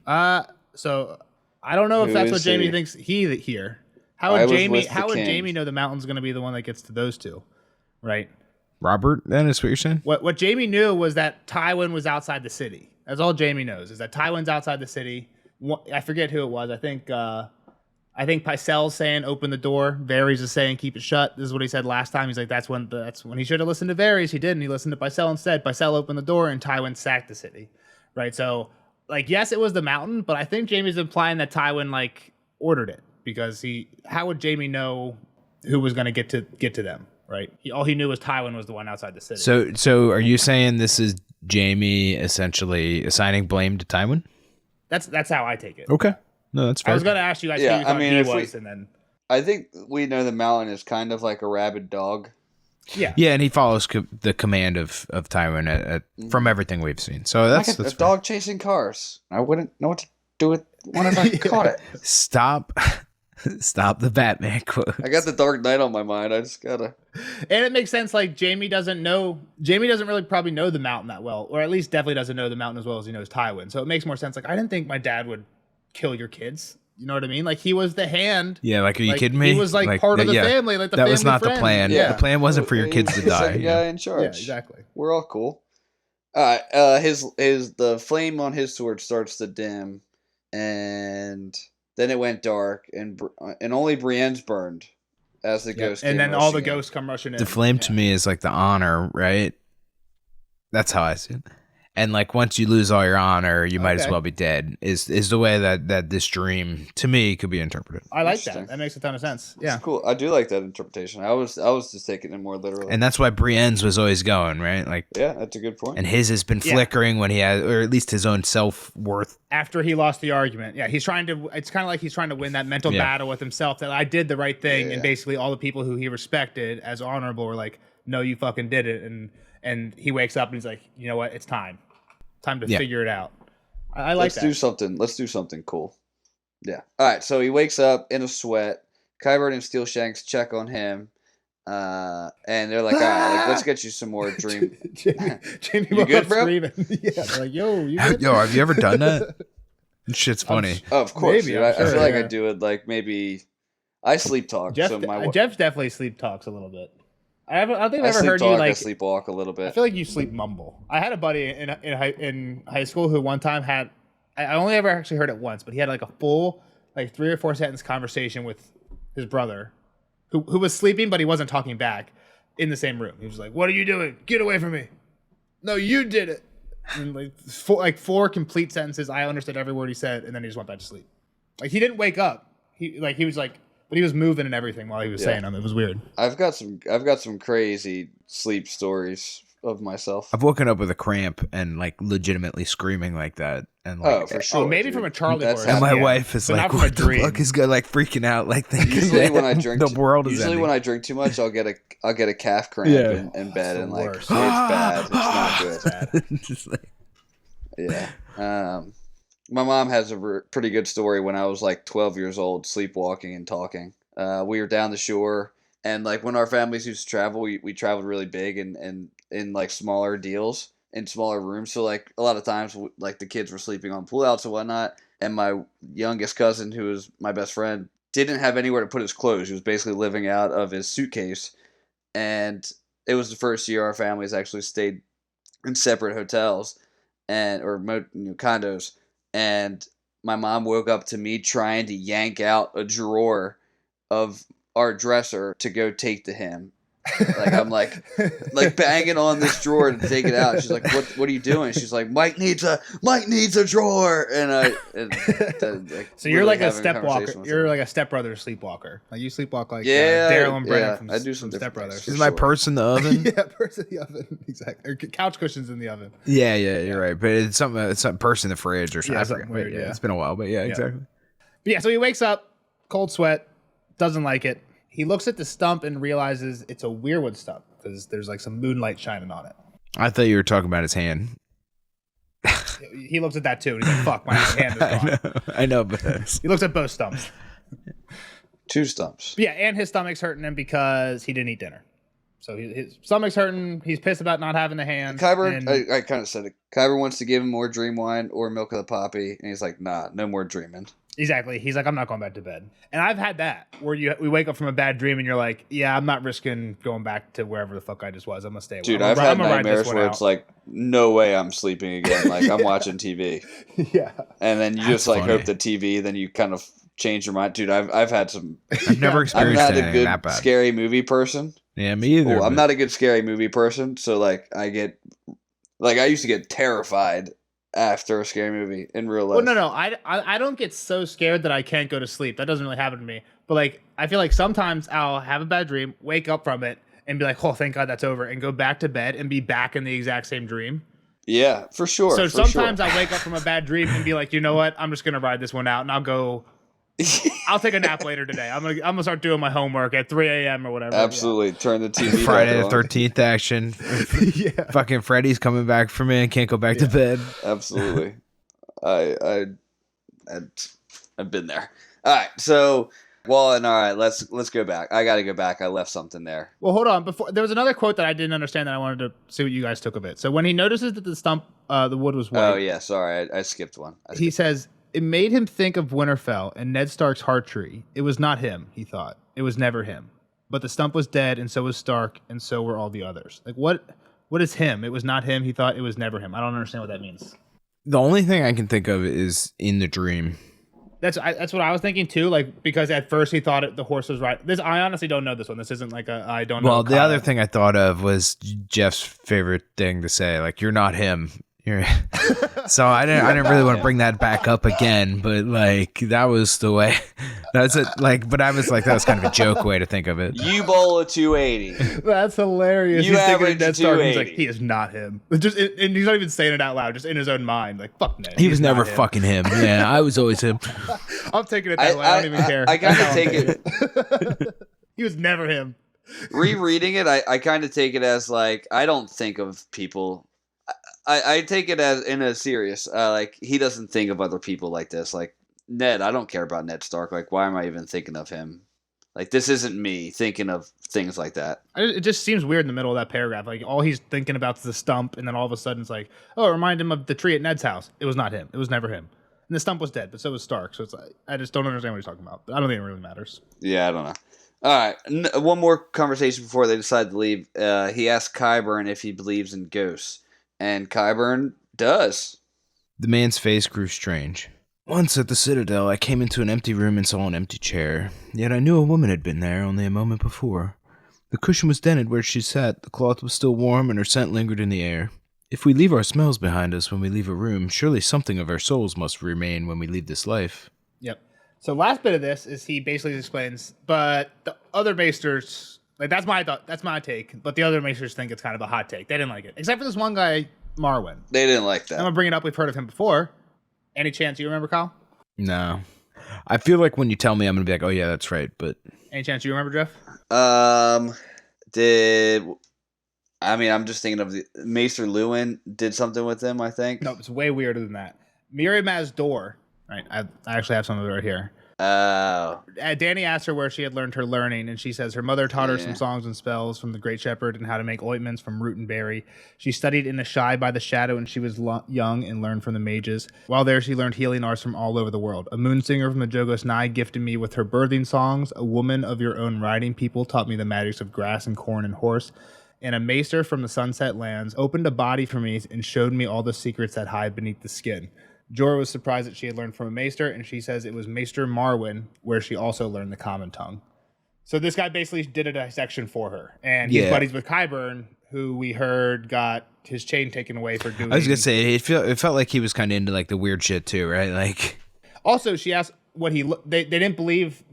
So I don't know if Who that's is what Jaime he? thinks here. How I would was Jaime with the how would king. Jaime know the mountain's going to be the one that gets to those two? Right? Robert, then, is what you're saying? What Jaime knew was that Tywin was outside the city. That's all Jaime knows, is that Tywin's outside the city. I forget who it was. I think Pycelle's saying open the door. Varys is saying keep it shut. This is what he said last time. He's like, that's when he should have listened to Varys. He didn't. He listened to Pycelle instead. Pycelle opened the door and Tywin sacked the city. Right? So, like, yes, it was the mountain, but I think Jaime's implying that Tywin like ordered it, because how would Jaime know who was going to get to them? Right? All he knew was Tywin was the one outside the city. So are you saying this is Jaime essentially assigning blame to Tywin? That's how I take it. Okay. No, that's fair. I was going to ask you guys Yeah, who you thought I mean, he if was, and then I think we know the mountain is kind of like a rabid dog. yeah. Yeah, and he follows the command of Tywin from everything we've seen. So Like that's a fair. dog chasing cars. I wouldn't know what to do with one if I caught it. Stop the Batman quote. I got the Dark Knight on my mind. I just gotta. And it makes sense. Like Jaime doesn't really probably know the mountain that well, or at least definitely doesn't know the mountain as well as he knows Tywin. So it makes more sense. Like, I didn't think my dad would kill your kids. You know what I mean? Like, he was the hand. Yeah, like, are you Like, kidding me? He was like part of the family. Like, the that family was not friend. the plan. Yeah, The plan wasn't for your kids to He's the die. second guy in charge. yeah, exactly. We're all cool. All right. The flame on his sword starts to dim, and then it went dark, and only Brienne's burned as the ghost. And came then all the rushing in. ghosts come rushing in. The flame Yeah. to me is like the honor, right? That's how I see it. And like, once you lose all your honor, you might as Okay. well be dead. Is the way that this dream to me could be interpreted. I like Interesting. that. That makes a ton of sense. Yeah. It's cool. I do like that interpretation. I was just taking it more literally. And that's why Brienne's was always going, right? Like, yeah, that's a good point. and his has been Yeah. flickering when he had, or at least his own self-worth. After he lost the argument. Yeah. It's kind of like he's trying to win that mental Yeah. battle with himself that I did the right thing. Yeah. And basically all the people who he respected as honorable were like, no, you fucking did it. And he wakes up and he's like, you know what? It's time to Yeah. figure it out. I like Let's that. do something. Let's do something cool. Yeah. All right. So he wakes up in a sweat. Qyburn and Steelshanks check on him, and they're like, "All right, like, let's get you some more dream." Jamie You woke good, up bro? screaming. Yeah, they're like, yo, you good? Yo, have you ever done that? Shit's funny. Oh, of course. Maybe, dude. I'm I feel sure, like yeah. I do it like maybe I sleep talk. Jeff, so my Jeff definitely sleep talks a little bit. I don't think I I've ever sleep heard talk. you I like. sleepwalk a little I bit. feel like you sleep mumble. I had a buddy in high school who one time had. I only ever actually heard it once, but he had like a full like 3 or 4 sentence conversation with his brother, who was sleeping, but he wasn't talking back in the same room. He was like, "What are you doing? Get away from me! No, you did it!" And like four complete sentences. I understood every word he said, and then he just went back to sleep. Like, he didn't wake up. He was like, but he was moving and everything while he was saying them. It was weird. I've got some crazy sleep stories of myself. I've woken up with a cramp and like legitimately screaming like that, and like, Oh, for sure. Oh, maybe dude. from a Charlie That's horse. and my Yeah. wife is But like, not from a "What the dream. fuck is going?" Like freaking out, like thinking Usually that when I drink, the world is usually ending. when I drink too much, I'll get a calf cramp Yeah. in bed, the and like worst. it's bad. It's not good. Bad. Just like, Yeah. My mom has a pretty good story when I was like 12 years old, sleepwalking and talking. We were down the shore, and like when our families used to travel, we traveled really big and in like smaller deals. in smaller rooms. So like a lot of times, like the kids were sleeping on pullouts and whatnot, and my youngest cousin, who was my best friend, didn't have anywhere to put his clothes. He was basically living out of his suitcase, and it was the first year our families actually stayed in separate hotels and condos, and my mom woke up to me trying to yank out a drawer of our dresser to go take to him. Like I'm like banging on this drawer to take it out. She's like, "What are you doing?" She's like, "Mike needs a drawer." So you're like a stepwalker. You're like a stepbrother sleepwalker. Like you sleepwalk like Daryl and Brennan from, I do some Step Brothers. This is my purse in the oven. Yeah, purse in the oven. Exactly. Or couch cushions in the oven. Yeah, you're right. But it's some purse in the fridge or something. Yeah, I something forget. weird, Yeah, yeah. it's been a while, but yeah, exactly. But yeah, so he wakes up, cold sweat, doesn't like it. He looks at the stump and realizes it's a weirwood stump because there's like some moonlight shining on it. I thought you were talking about his hand. He looks at that too, and he's like, "Fuck, my hand is gone." I know, but He looks at both stumps. 2 stumps. Yeah, and his stomach's hurting him because he didn't eat dinner. So his stomach's hurting. He's pissed about not having the hand. Kyber, I kind of said it. Kyber wants to give him more dream wine or milk of the poppy, and he's like, "Nah, no more dreaming." Exactly. He's like, "I'm not going back to bed." And I've had that where we wake up from a bad dream and you're like, "Yeah, I'm not risking going back to wherever the fuck I just was. I'm gonna stay away." Dude, I've had nightmares where it's like, no way I'm sleeping again. Like I'm watching TV. Yeah. And then you That's just like funny. hope the TV, then you kind of change your mind. Dude, I've had some. I've never I'm experienced not a anything that good bad. scary movie person. Yeah, me either. I'm but- not a good scary movie person, so like I used to get terrified after a scary movie in real life. Well, no. I don't get so scared that I can't go to sleep. That doesn't really happen to me. But like, I feel like sometimes I'll have a bad dream, wake up from it, and be like, "Oh, thank God that's over," and go back to bed and be back in the exact same dream. Yeah, for sure. So for sometimes sure. I wake up from a bad dream and be like, "You know what? I'm just gonna ride this one out, and I'll go. I'll take a nap later today. I'm gonna start doing my homework at 3 a.m. or whatever." Absolutely. Turn the TV Friday back the on. Yeah. 13th action. Yeah. Fucking Freddy's coming back for me and can't go back to bed. Absolutely. I've been there. All right, so let's go back. I got to go back. I left something there. Well, hold on. Before there was another quote that I didn't understand that I wanted to see what you guys took of it. So when he notices that the stump, the wood was white, Oh yeah, sorry, I skipped one. he says it made him think of Winterfell and Ned Stark's heart tree. It was not him, he thought. It was never him. But the stump was dead, and so was Stark, and so were all the others. Like what is him? It was not him. He thought it was never him. I don't understand what that means. The only thing I can think of is in the dream. That's what I was thinking too. Like because at first he thought the horse was right. I honestly don't know this one. This isn't like I don't know. Well, the Kyle. other thing I thought of was Jeff's favorite thing to say, like, "You're not him." So I didn't really want to bring that back up again, but like that was the way. That's it. Like, but I was like, that was kind of a joke way to think of it. You bowl a 280. That's hilarious. You He's thinking of average Ned Stark. And he's like, 280. he is not him. Just and he's not even saying it out loud. Just in his own mind, like fuck Ned. He He's was not never him. fucking him. Yeah, I was always him. I'm taking it that way. I don't even care. I kind of That's how I'm take taking it. He was never him. Rereading it, I kind of take it as like I don't think of people. I take it as in a serious like he doesn't think of other people like this. Like Ned, I don't care about Ned Stark. Like why am I even thinking of him? Like this isn't me thinking of things like that. It just seems weird in the middle of that paragraph. Like all he's thinking about is the stump, and then all of a sudden it's like, oh, remind him of the tree at Ned's house. It was not him. It was never him. And the stump was dead, but so was Stark. So it's like I just don't understand what he's talking about. But I don't think it really matters. Yeah, I don't know. All right, one more conversation before they decide to leave. He asks Qyburn if he believes in ghosts, and Qyburn does. The man's face grew strange. Once at the Citadel, I came into an empty room and saw an empty chair. Yet I knew a woman had been there only a moment before. The cushion was dented where she sat, the cloth was still warm, and her scent lingered in the air. If we leave our smells behind us when we leave a room, surely something of our souls must remain when we leave this life. Yep. So last bit of this is he basically explains, but the other maesters, like that's my take, but the other maesters think it's kind of a hot take. They didn't like it, except for this one guy, Marwyn. They didn't like I'm that. gonna bring it up. We've heard of him before. Any chance you remember, Kyle? No. I feel like when you tell me, I'm going to be like, oh yeah, that's right, but... Any chance you remember, Jeff? I'm just thinking of the Maester Lewin did something with him, I think. No, it's way weirder than that. Miriam Door, right? I actually have some of it right here. Danny asked her where she had learned her learning, and she says her mother taught her some Yeah. songs and spells from the Great Shepherd and how to make ointments from root and berry. She studied in a shy by the shadow when she was young and learned from the mages. While there, she learned healing arts from all over the world. A moon singer from the Jogos Nye gifted me with her birthing songs. A woman of your own riding people taught me the magics of grass and corn and horse. And a maester from the sunset lands opened a body for me and showed me all the secrets that hide beneath the skin. Jorah was surprised that she had learned from a maester, and she says it was Maester Marwyn, where she also learned the common tongue. So this guy basically did a dissection for her. And he's buddies with Qyburn, who we heard got his chain taken away for doing... I was going to say, it felt like he was kind of into like the weird shit too, right? Like, also, she asked what he... They don't believe...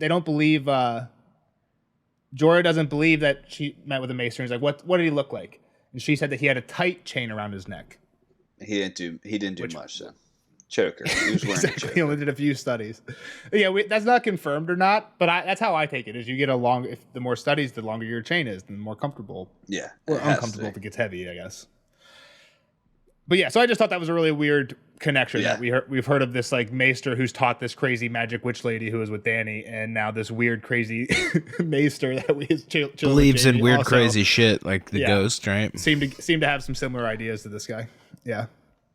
Jorah doesn't believe that she met with a maester. He's like, what did he look like? And she said that he had a tight chain around his neck. He didn't do much then. Choker. He was wearing Exactly. a choker. He only did a few studies. Yeah, that's not confirmed or not, but that's how I take it. Is you get if the more studies, the longer your chain is, the more comfortable. Yeah. Or uncomfortable if it gets heavy, I guess. But yeah, so I just thought that was a really weird connection that we've heard of this like maester who's taught this crazy magic witch lady who was with Danny, and now this weird crazy maester that we believes in weird crazy shit like the ghost, right? Seem to have some similar ideas to this guy. Yeah.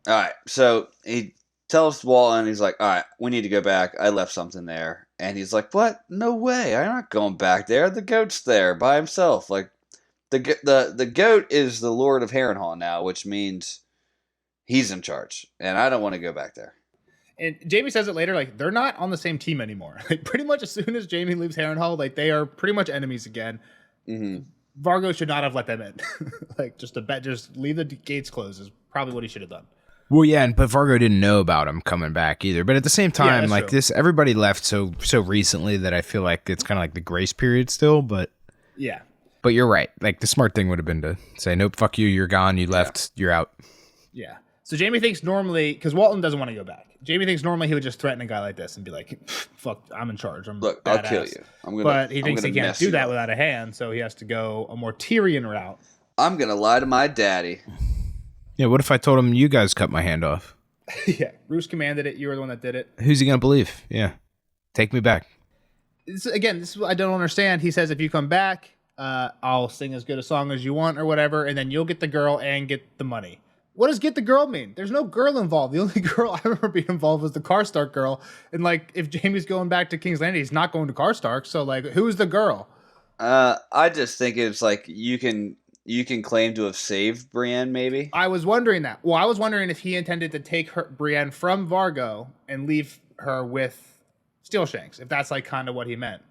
All right. So he tells Walton, he's like, all right, we need to go back. I left something there. And he's like, what? No way. I'm not going back there. The goat's there by himself. Like, the goat is the Lord of Harrenhal now, which means he's in charge. And I don't want to go back there. And Jaime says it later, like, they're not on the same team anymore. Like, pretty much as soon as Jaime leaves Harrenhal, like, they are pretty much enemies again. Mm-hmm. Vargo should not have let them in. Like, just leave the gates closed is probably what he should have done. Well, yeah, but Vargo didn't know about him coming back either. But at the same time, like true. everybody left so recently that I feel like it's kind of like the grace period still. But yeah, but you're right. Like the smart thing would have been to say, nope, fuck you, you're gone, you left, you're out. Yeah. So Jaime thinks normally, because Walton doesn't want to go back. Jaime thinks normally he would just threaten a guy like this and be like, "Fuck, I'm in charge. Look, I'll kill you." But he thinks he can't do that without a hand, so he has to go a more Tyrion route. I'm gonna lie to my daddy. Yeah. What if I told him you guys cut my hand off? Yeah, Roose commanded it. You were the one that did it. Who's he gonna believe? Yeah, take me back. This is what I don't understand. He says if you come back, I'll sing as good a song as you want or whatever, and then you'll get the girl and get the money. What does get the girl mean? There's no girl involved. The only girl I remember being involved was the Karstark girl. And like, if Jaime's going back to King's Landing, he's not going to Karstark. So like, who's the girl? I just think it's like you can claim to have saved Brienne, maybe. I was wondering that. Well, I was wondering if he intended to take Brienne from Vargo and leave her with Steelshanks, if that's like kind of what he meant.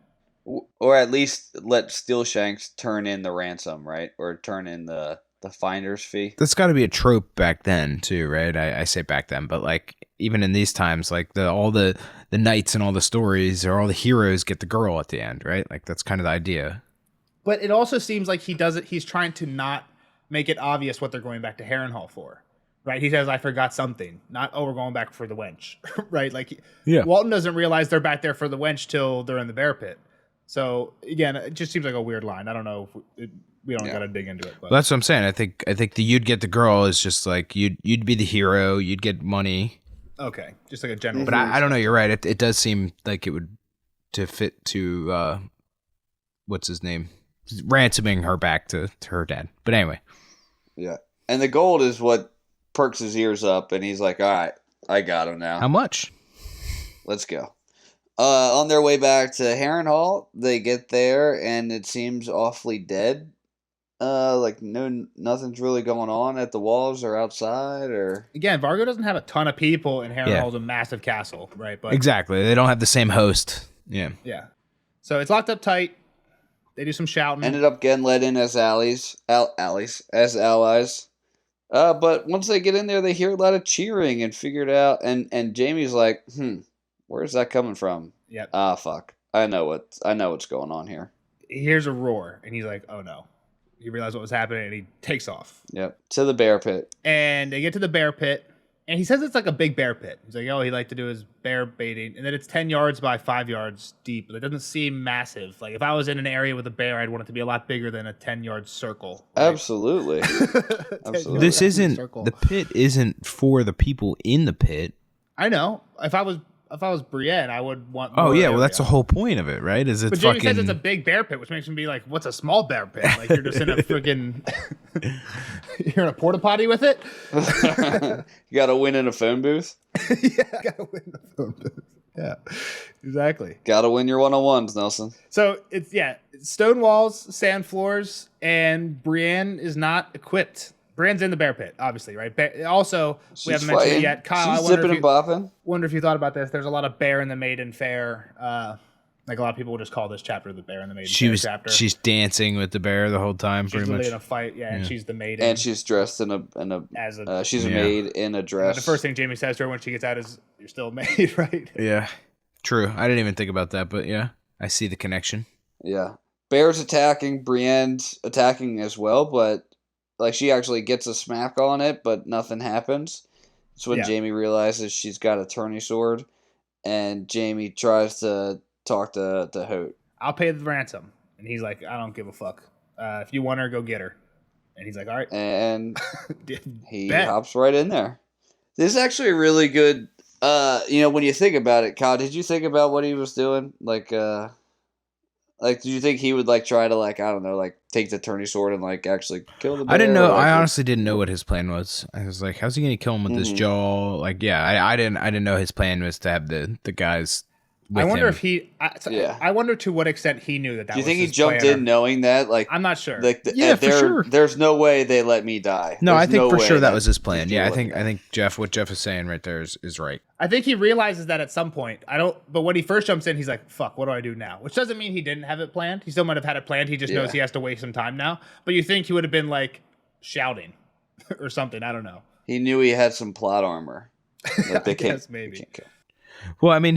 Or at least let Steelshanks turn in the ransom, right? Or turn in the finder's fee. That's got to be a trope back then too, right? I say back then, but like even in these times, like all the knights and all the stories or all the heroes get the girl at the end, right? Like that's kind of the idea. But it also seems like he does it. He's trying to not make it obvious what they're going back to Harrenhal for, right? He says, "I forgot something." Not, "Oh, we're going back for the wench," right? Like, Walton doesn't realize they're back there for the wench till they're in the bear pit. So again, it just seems like a weird line. I don't know if we don't got to dig into it. But. Well, that's what I'm saying. I think the you'd get the girl is just like you'd be the hero. You'd get money. Okay, just like a general. But I don't know. You're right. It does seem like it would to fit to what's his name, ransoming her back to her dad. But anyway. Yeah, and the gold is what perks his ears up, and he's like, "All right, I got him now. How much? Let's go." On their way back to Harrenhal, they get there, and it seems awfully dead. Like nothing's really going on at the walls or outside, or again, Vargo doesn't have a ton of people, and Harrenhal's a massive castle, right? But exactly, they don't have the same host. Yeah. So it's locked up tight. They do some shouting. Ended up getting let in as allies. But once they get in there, they hear a lot of cheering and figured out. And Jaime's like, where's that coming from? Yep. Fuck. I know what's going on here. He hears a roar, and he's like, "Oh no!" He realized what was happening, and he takes off. Yep. To the bear pit. And they get to the bear pit, and he says it's like a big bear pit. He's like, "Oh, he liked to do his bear baiting," and then it's 10 yards by 5 yards deep. But it doesn't seem massive. Like if I was in an area with a bear, I'd want it to be a lot bigger than a 10-yard circle. Right? Absolutely. Absolutely. This isn't the pit. Isn't for the people in the pit. I know. If I was Brienne, I would want. Oh more yeah, well area. that's the whole point of it, right? Is it's But Jamie fucking. says it's a big bear pit, which makes me be like, "What's a small bear pit? Like you're just in a freaking, you're in a porta potty with it." You got to win in a phone booth. Yeah, gotta win the phone booth. Yeah, exactly. Got to win your one-on-ones, Nelson. So it's stone walls, sand floors, and Brienne is not equipped. Brienne's in the bear pit, obviously, right? Also, we haven't mentioned it yet. Kyle, She's zipping and bopping. Wonder if you thought about this. There's a lot of Bear and the Maiden Fair. Like a lot of people will just call this chapter the Bear and the Maiden Fair chapter. She's dancing with the bear the whole time, She's pretty really much. in a fight, and she's the maiden. And she's dressed in a she's a maid in a dress. The first thing Jamie says to her when she gets out is, "You're still a maid," right? Yeah, true. I didn't even think about that, but yeah, I see the connection. Yeah, Bear's attacking, Brienne's attacking as well, but like she actually gets a smack on it, but nothing happens. It's when Jamie realizes she's got a tourney sword, and Jamie tries to talk to Hote. "I'll pay the ransom," and he's like, "I don't give a fuck. If you want her, go get her." And he's like, "All right," and he hops right in there. This is actually a really good. When you think about it, Kyle, did you think about what he was doing? Like, do you think he would try to I don't know, take the tourney sword and actually kill the bear? I didn't know. I honestly didn't know what his plan was. I was like, how's he gonna kill him with this jaw? I didn't know his plan was to have the guys. With I wonder him. if he. I wonder to what extent he knew that. Do you think he jumped in knowing that? I'm not sure. For sure. There's no way they let me die. No, I think for sure that was his plan. Yeah, I think what Jeff is saying right there is right. I think he realizes that at some point. But when he first jumps in, he's like, "Fuck, what do I do now?" Which doesn't mean he didn't have it planned. He still might have had it planned. He just knows he has to waste some time now. But you think he would have been shouting or something? I don't know. He knew he had some plot armor. I guess maybe. Well, I mean,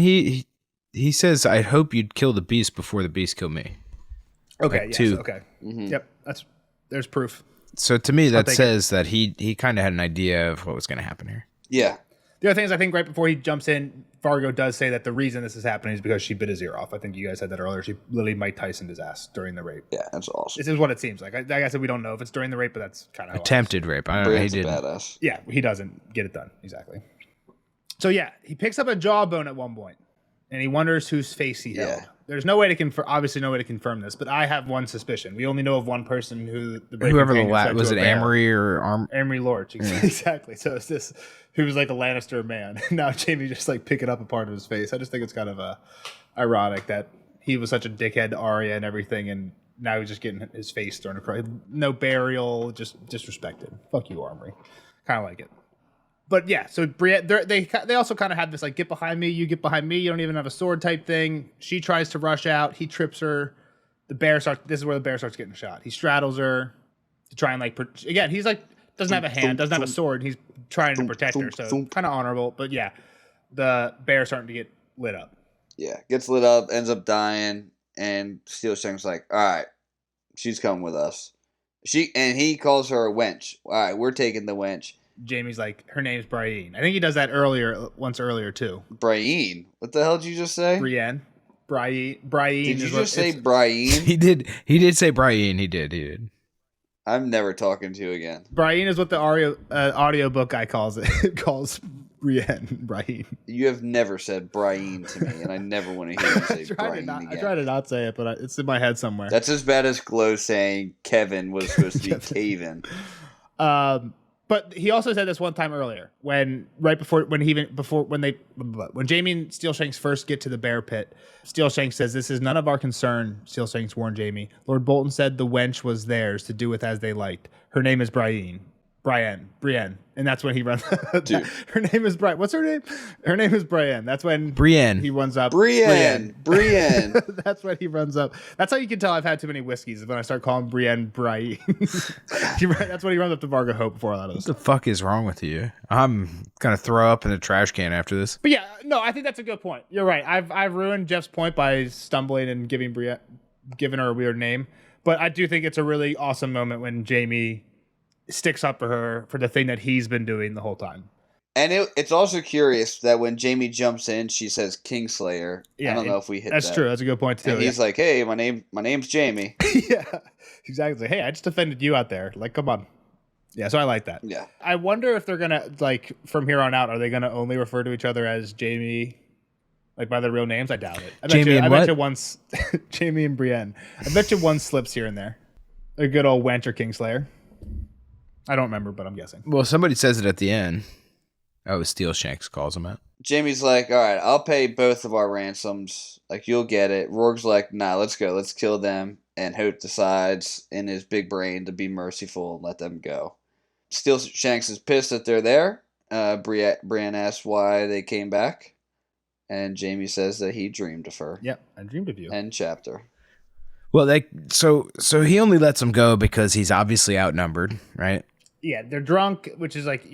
he says, "I hope you'd kill the beast before the beast kill me." Okay. Yes, okay. Mm-hmm. Yep. There's proof. So to me, that says that he kind of had an idea of what was going to happen here. Yeah. The other thing is, I think right before he jumps in, Vargo does say that the reason this is happening is because she bit his ear off. I think you guys said that earlier. She literally Mike Tysoned his ass during the rape. Yeah, that's awesome. This is what it seems like. Like I said, we don't know if it's during the rape, but that's kind of attempted rape. I don't know. He did. Badass. Yeah, he doesn't get it done exactly. So yeah, he picks up a jawbone at one point, and he wonders whose face he held. There's no way to confirm. Obviously, no way to confirm this, but I have one suspicion. We only know of one person who whoever was it, Amory or Amory Lorch? Exactly. So it's this who was like a Lannister man. Now Jamie just picking up a part of his face. I just think it's kind of ironic that he was such a dickhead to Arya and everything, and now he's just getting his face thrown across. No burial, just disrespected. Fuck you, Amory. Kind of like it. But yeah, so Brienne, they also kind of have this get behind me, you get behind me, you don't even have a sword type thing. She tries to rush out, he trips her. This is where the bear starts getting shot. He straddles her to try and again, he's doesn't have a hand, doesn't have a sword, he's trying to protect her, so kind of honorable. But yeah, the bear's starting to get lit up. Yeah, gets lit up, ends up dying, and Steel Shang's like, all right, she's coming with us. He calls her a wench. All right, we're taking the wench. Jamie's like, her name's Brienne. I think he does that once earlier too. Brienne? What the hell did you just say? Brienne. Did you just say Brienne? He did say Brienne. He did. I'm never talking to you again. Brienne is what the audiobook guy calls it. calls Brienne. You have never said Brienne to me, and I never want to hear you say Brienne again. I try to not say it, but it's in my head somewhere. That's as bad as Glow saying Kevin was supposed to be Caven. But he also said this one time earlier when Jamie and Steel Shanks first get to the bear pit. Steel Shanks says, "This is none of our concern." Steel Shanks warned Jamie. Lord Bolton said the wench was theirs to do with as they liked. Her name is Brienne. And that's when he runs. Her name is Brienne. What's her name? Her name is Brienne. That's when Brienne. He runs up. Brienne. That's when he runs up. That's how you can tell I've had too many whiskeys, is when I start calling Brienne. That's when he runs up to Vargo Hope before a lot of this. What the fuck is wrong with you? I'm gonna throw up in the trash can after this. But yeah, no, I think that's a good point. You're right. I've ruined Jeff's point by stumbling and giving her a weird name. But I do think it's a really awesome moment when Jamie sticks up for her for the thing that he's been doing the whole time. And it's also curious that when Jamie jumps in, she says Kingslayer. Yeah, I don't know if we hit that. That's true. That's a good point too. And he's like, "Hey, my name's Jamie." Yeah, exactly. Hey, I just defended you out there. Come on. Yeah, so I like that. Yeah. I wonder if they're gonna from here on out, are they gonna only refer to each other as Jamie like by their real names? I doubt it. Jamie bet you once Jamie and Brienne. I bet you one slips here and there. A good old wench or Kingslayer. I don't remember, but I'm guessing. Well, somebody says it at the end. Oh, Steel Shanks calls him out. Jamie's like, all right, I'll pay both of our ransoms. Like, you'll get it. Rourke's like, nah, let's go. Let's kill them. And Hope decides in his big brain to be merciful and let them go. Steel Shanks is pissed that they're there. Brienne asks why they came back. And Jamie says that he dreamed of her. Yep, I dreamed of you. End chapter. Well, so he only lets them go because he's obviously outnumbered, right? Yeah, they're drunk, which is like,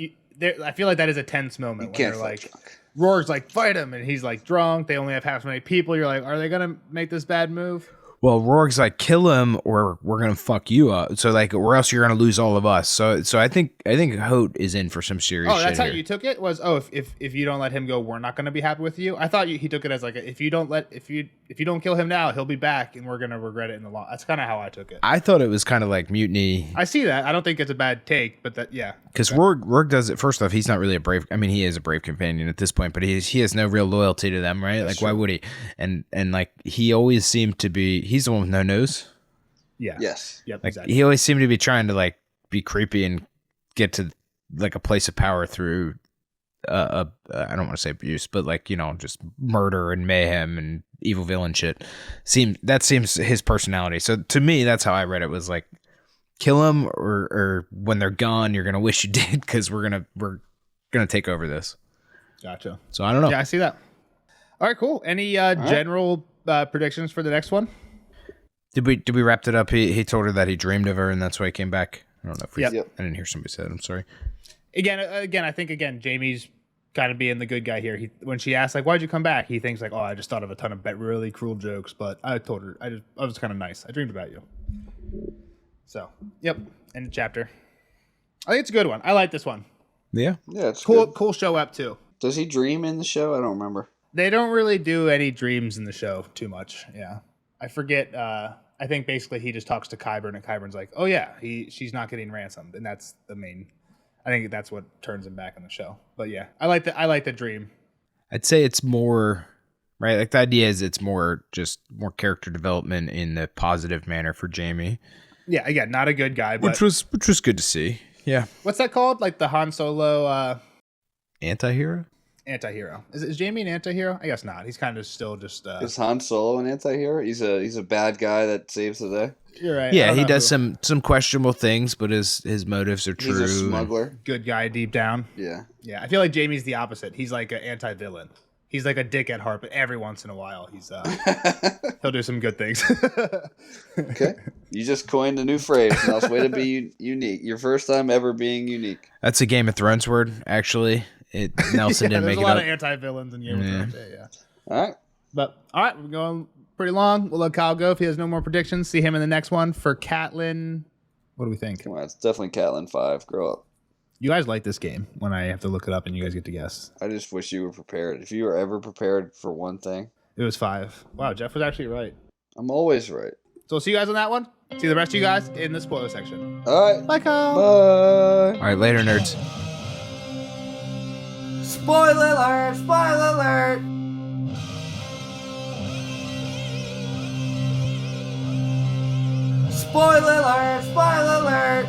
I feel like that is a tense moment. You can't when fight like, drunk. Rourke's like, fight him, and he's like drunk. They only have half as many people. You're like, are they gonna make this bad move? Well, Rourke's like, kill him or we're gonna fuck you up. So like, or else you're gonna lose all of us. So I think Hote is in for some serious. Oh, that's shit how here. you took it? Was if you don't let him go, we're not gonna be happy with you. I thought he took it as like if you don't kill him now, he'll be back and we're gonna regret it in the long. That's kind of how I took it. I thought it was kind of like mutiny. I see that. I don't think it's a bad take, but that Because Rourke does it. First off, he's not really a brave. I mean, he is a brave companion at this point, but he has no real loyalty to them, right? Like, why would he? And like he always seemed to be. He's the one with no nose. Yeah. Yes. Yep. Like Exactly. he always seemed to be trying to like be creepy and get to like a place of power through. I don't want to say abuse, but like just murder and mayhem and evil villain shit. That seems his personality. So to me, that's how I read it. Was like. Kill him, or when they're gone, you're gonna wish you did because we're gonna take over this. Gotcha. So I don't know. Yeah, I see that. All right, cool. Any general predictions for the next one? Did we wrap it up? He told her that he dreamed of her, and that's why he came back. I don't know. If Yep. I didn't hear somebody say it. I'm sorry. Again, I think Jamie's kind of being the good guy here. When she asks like, "Why'd you come back?" He thinks like, "Oh, I just thought of a ton of really cruel jokes, but I told her I was kind of nice. I dreamed about you." So, yep, end of chapter. I think it's a good one. I like this one. Yeah. Yeah, it's Cool, good. cool show up too. Does he dream in the show? I don't remember. They don't really do any dreams in the show too much. Yeah, I forget. I think basically he just talks to Qyburn, and Qyburn's like, "Oh yeah, she's not getting ransomed," and that's the main. I think that's what turns him back on the show. But yeah, I like the dream. I'd say it's more right. Like the idea is it's more character development in the positive manner for Jamie. Yeah, again, not a good guy, but Which was good to see. Yeah. what's that called? Like the Han Solo Anti-hero? anti-hero. Is Jamie an anti-hero? I guess not. He's kind of still just. Is Han Solo an anti-hero? He's a bad guy that saves the day. You're right. I Yeah, don't he know does who- some questionable things, but his motives are true. He's a smuggler. good guy deep down. Yeah. Yeah, I feel like Jamie's the opposite. He's like an anti-villain. He's like a dick at heart, but every once in a while he'll do some good things. Okay. You just coined a new phrase. Now it's way to be unique. Your first time ever being unique. That's a Game of Thrones word, actually. Nelson Yeah, didn't there's make a it lot up. of anti-villains in Game of Yeah. Thrones. Yeah. All right. But all right, we're going pretty long. We'll let Kyle go if he has no more predictions. See him in the next one. For Catelyn, what do we think? Come on. It's definitely Catelyn 5. Grow up. You guys like this game when I have to look it up and you guys get to guess. I just wish you were prepared. If you were ever prepared for one thing, It was 5. Wow, Jeff was actually right. I'm always right. So we'll see you guys on that one. See the rest of you guys in the spoiler section. All right. Bye, Kyle. Bye. All right, later, nerds. Spoiler alert! Spoiler alert! Spoiler alert! Spoiler alert!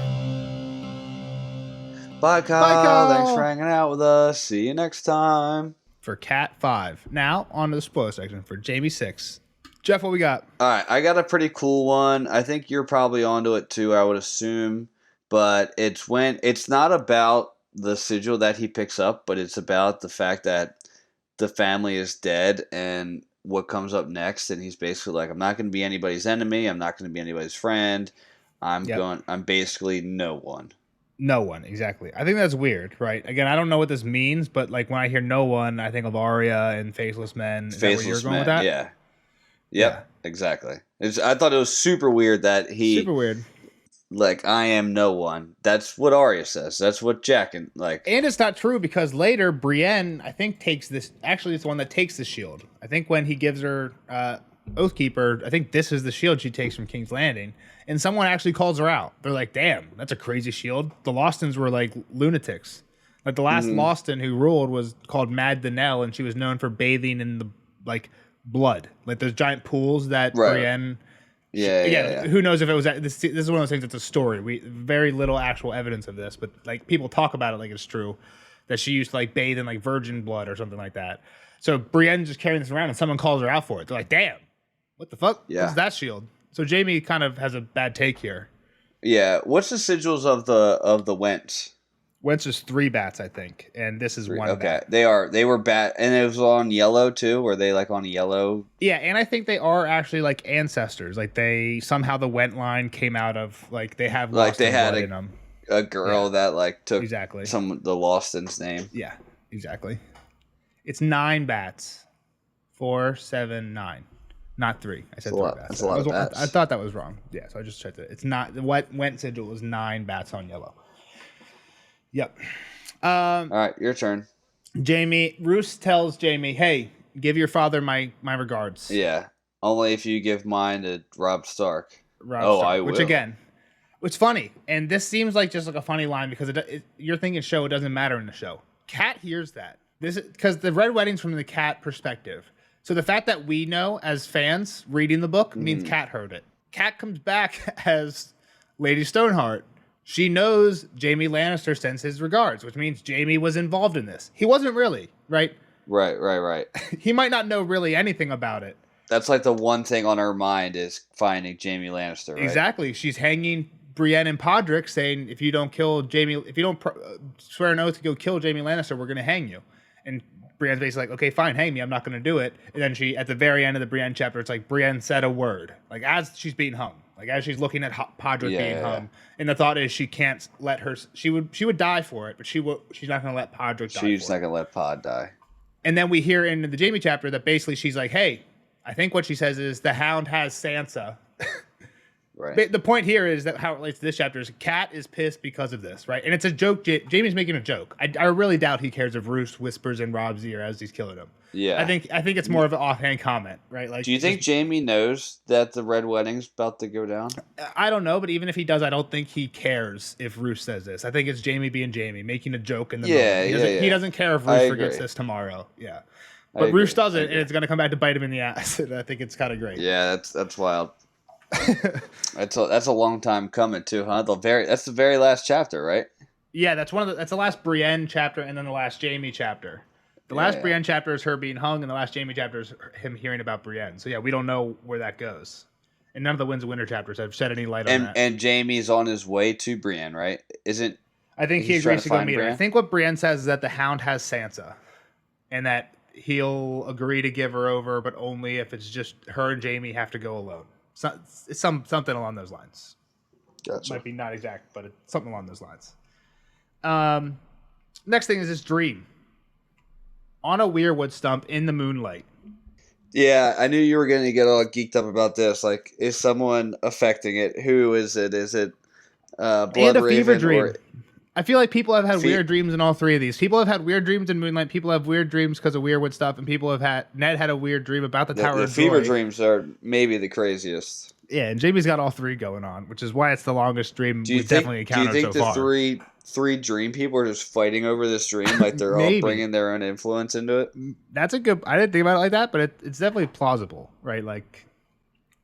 Bye, Kyle. Kyle. Thanks for hanging out with us. See you next time. For Cat 5. Now, on to the spoiler section for Jamie 6. Jeff, what we got? All right, I got a pretty cool one. I think you're probably onto it too, I would assume. But it's not about the sigil that he picks up, but it's about the fact that the family is dead and what comes up next. And he's basically like, I'm not going to be anybody's enemy. I'm not going to be anybody's friend. I'm basically no one. No one, exactly. I think that's weird, right? Again, I don't know what this means, but like when I hear no one, I think of Arya and Faceless Men. Is that where you're Faceless going man, with that? yeah. Yep, exactly. I thought it was super weird that he Super weird. like, I am no one. That's what Arya says. That's what Jack and like. And it's not true because later Brienne, I think, takes this. Actually, it's the one that takes the shield. I think when he gives her Oathkeeper, I think this is the shield she takes from King's Landing. And someone actually calls her out. They're like, damn, that's a crazy shield. The Lostons were like lunatics. Like the last Loston who ruled was called Mad Danelle, and she was known for bathing in the like blood, like those giant pools that Right. Brienne. Yeah. Who knows if it was this? This is one of those things. It's a story. We very little actual evidence of this, but like people talk about it like it's true. That she used to like bathe in like virgin blood or something like that. So Brienne's just carrying this around, and someone calls her out for it. They're like, "Damn, what the fuck? Yeah. What's that shield?" So Jaime kind of has a bad take here. Yeah. What's the sigils of the Wentz? Wentz is 3 bats, I think, and this is 1 bat. They were bat, and it was on yellow too. Were they like on yellow? Yeah, and I think they are actually like ancestors. Like they somehow the Went line came out of like they have Like they had blood in them. A girl that like took Exactly. the Loston's name. Yeah, exactly. It's 9 bats. 4, 7, 9. Not 3. I said 3 bats. That's a lot of bats. I thought that was wrong. Yeah, so I just checked it. It's not what Went sigil was 9 bats on yellow. Yep. All right, your turn. Roose tells Jaime, "Hey, give your father my regards." Yeah, only if you give mine to Rob Stark. I will. Which again, it's funny, and this seems like just like a funny line because you're thinking show, it doesn't matter in the show. Cat hears that because the Red Wedding's from the Cat perspective. So the fact that we know as fans reading the book means Cat heard it. Cat comes back as Lady Stoneheart. She knows Jaime Lannister sends his regards, which means Jaime was involved in this. He wasn't really, right? Right. He might not know really anything about it. That's like the one thing on her mind is finding Jaime Lannister, right? Exactly. She's hanging Brienne and Podrick, saying, if you don't kill Jaime, if you don't swear an oath to go kill Jaime Lannister, we're going to hang you. And Brienne's basically like, okay, fine, hang me. I'm not going to do it. And then she, at the very end of the Brienne chapter, it's like Brienne said a word, like as she's being hung. Like as she's looking at Podrick being hung, and the thought is she can't let her. She would die for it, but she's not going to let Podrick die. She's not going to let Pod die. And then we hear in the Jaime chapter that basically she's like, "Hey, I think what she says is the Hound has Sansa." Right. The point here is that how it relates to this chapter is Cat is pissed because of this, right? And it's a joke. Jaime's making a joke. I really doubt he cares if Roose whispers in Rob's ear as he's killing him. Yeah. I think it's more of an offhand comment, right? Like, do you think Jaime knows that the Red Wedding's about to go down? I don't know, but even if he does, I don't think he cares if Roose says this. I think it's Jaime being Jaime, making a joke in the moment. He doesn't care if Roose forgets this tomorrow. Yeah. But Roose does it, and it's going to come back to bite him in the ass. And I think it's kind of great. Yeah, that's wild. That's a long time coming too, huh? That's the very last chapter, right? Yeah, that's the last Brienne chapter, and then the last Jaime chapter. The last Brienne chapter is her being hung, and the last Jaime chapter is him hearing about Brienne. So yeah, we don't know where that goes, and none of the Winds of Winter chapters have shed any light on that. And Jaime's on his way to Brienne, right? I think he agrees to go meet her. I think what Brienne says is that the Hound has Sansa, and that he'll agree to give her over, but only if it's just her and Jaime have to go alone. It's something along those lines. Gotcha. Might be not exact, but it's something along those lines. Next thing is this dream. On a weirwood stump in the moonlight. Yeah, I knew you were going to get all geeked up about this. Like, is someone affecting it? Who is it? Is it Blood and a Raven fever dream. or... I feel like people have had weird dreams in all 3 of these. People have had weird dreams in Moonlight. People have weird dreams because of weirwood stuff, and Ned had a weird dream about the Tower of Joy. The fever dreams are maybe the craziest. Yeah, and Jaime's got all 3 going on, which is why it's the longest dream we've definitely encountered so far. Do you think the three dream people are just fighting over this dream? Like they're all bringing their own influence into it? That's a good... I didn't think about it like that, but it's definitely plausible, right? Like,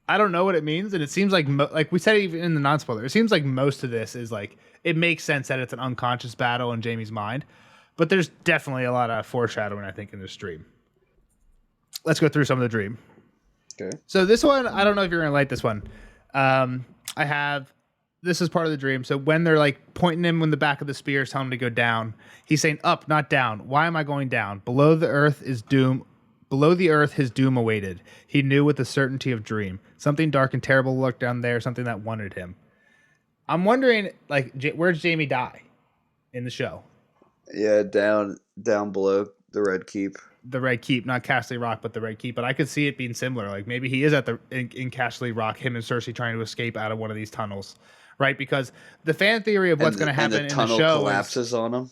I don't know what it means, and it seems like... like we said even in the non-spoiler, it seems like most of this is like... It makes sense that it's an unconscious battle in Jaime's mind, but there's definitely a lot of foreshadowing, I think, in this dream. Let's go through some of the dream. Okay. So this one, I don't know if you're going to like this one. This is part of the dream. So when they're like pointing him in the back of the spear, telling him to go down, he's saying up, not down. Why am I going down? Below the earth, his doom awaited. He knew with the certainty of dream. Something dark and terrible lurked down there, something that wanted him. I'm wondering, like, where's Jaime die in the show? Yeah, down below the Red Keep. The Red Keep, not Castle Rock, but the Red Keep. But I could see it being similar. Like maybe he is in Castle Rock, him and Cersei trying to escape out of one of these tunnels, right? Because the fan theory of what's going to happen in the show collapses on him.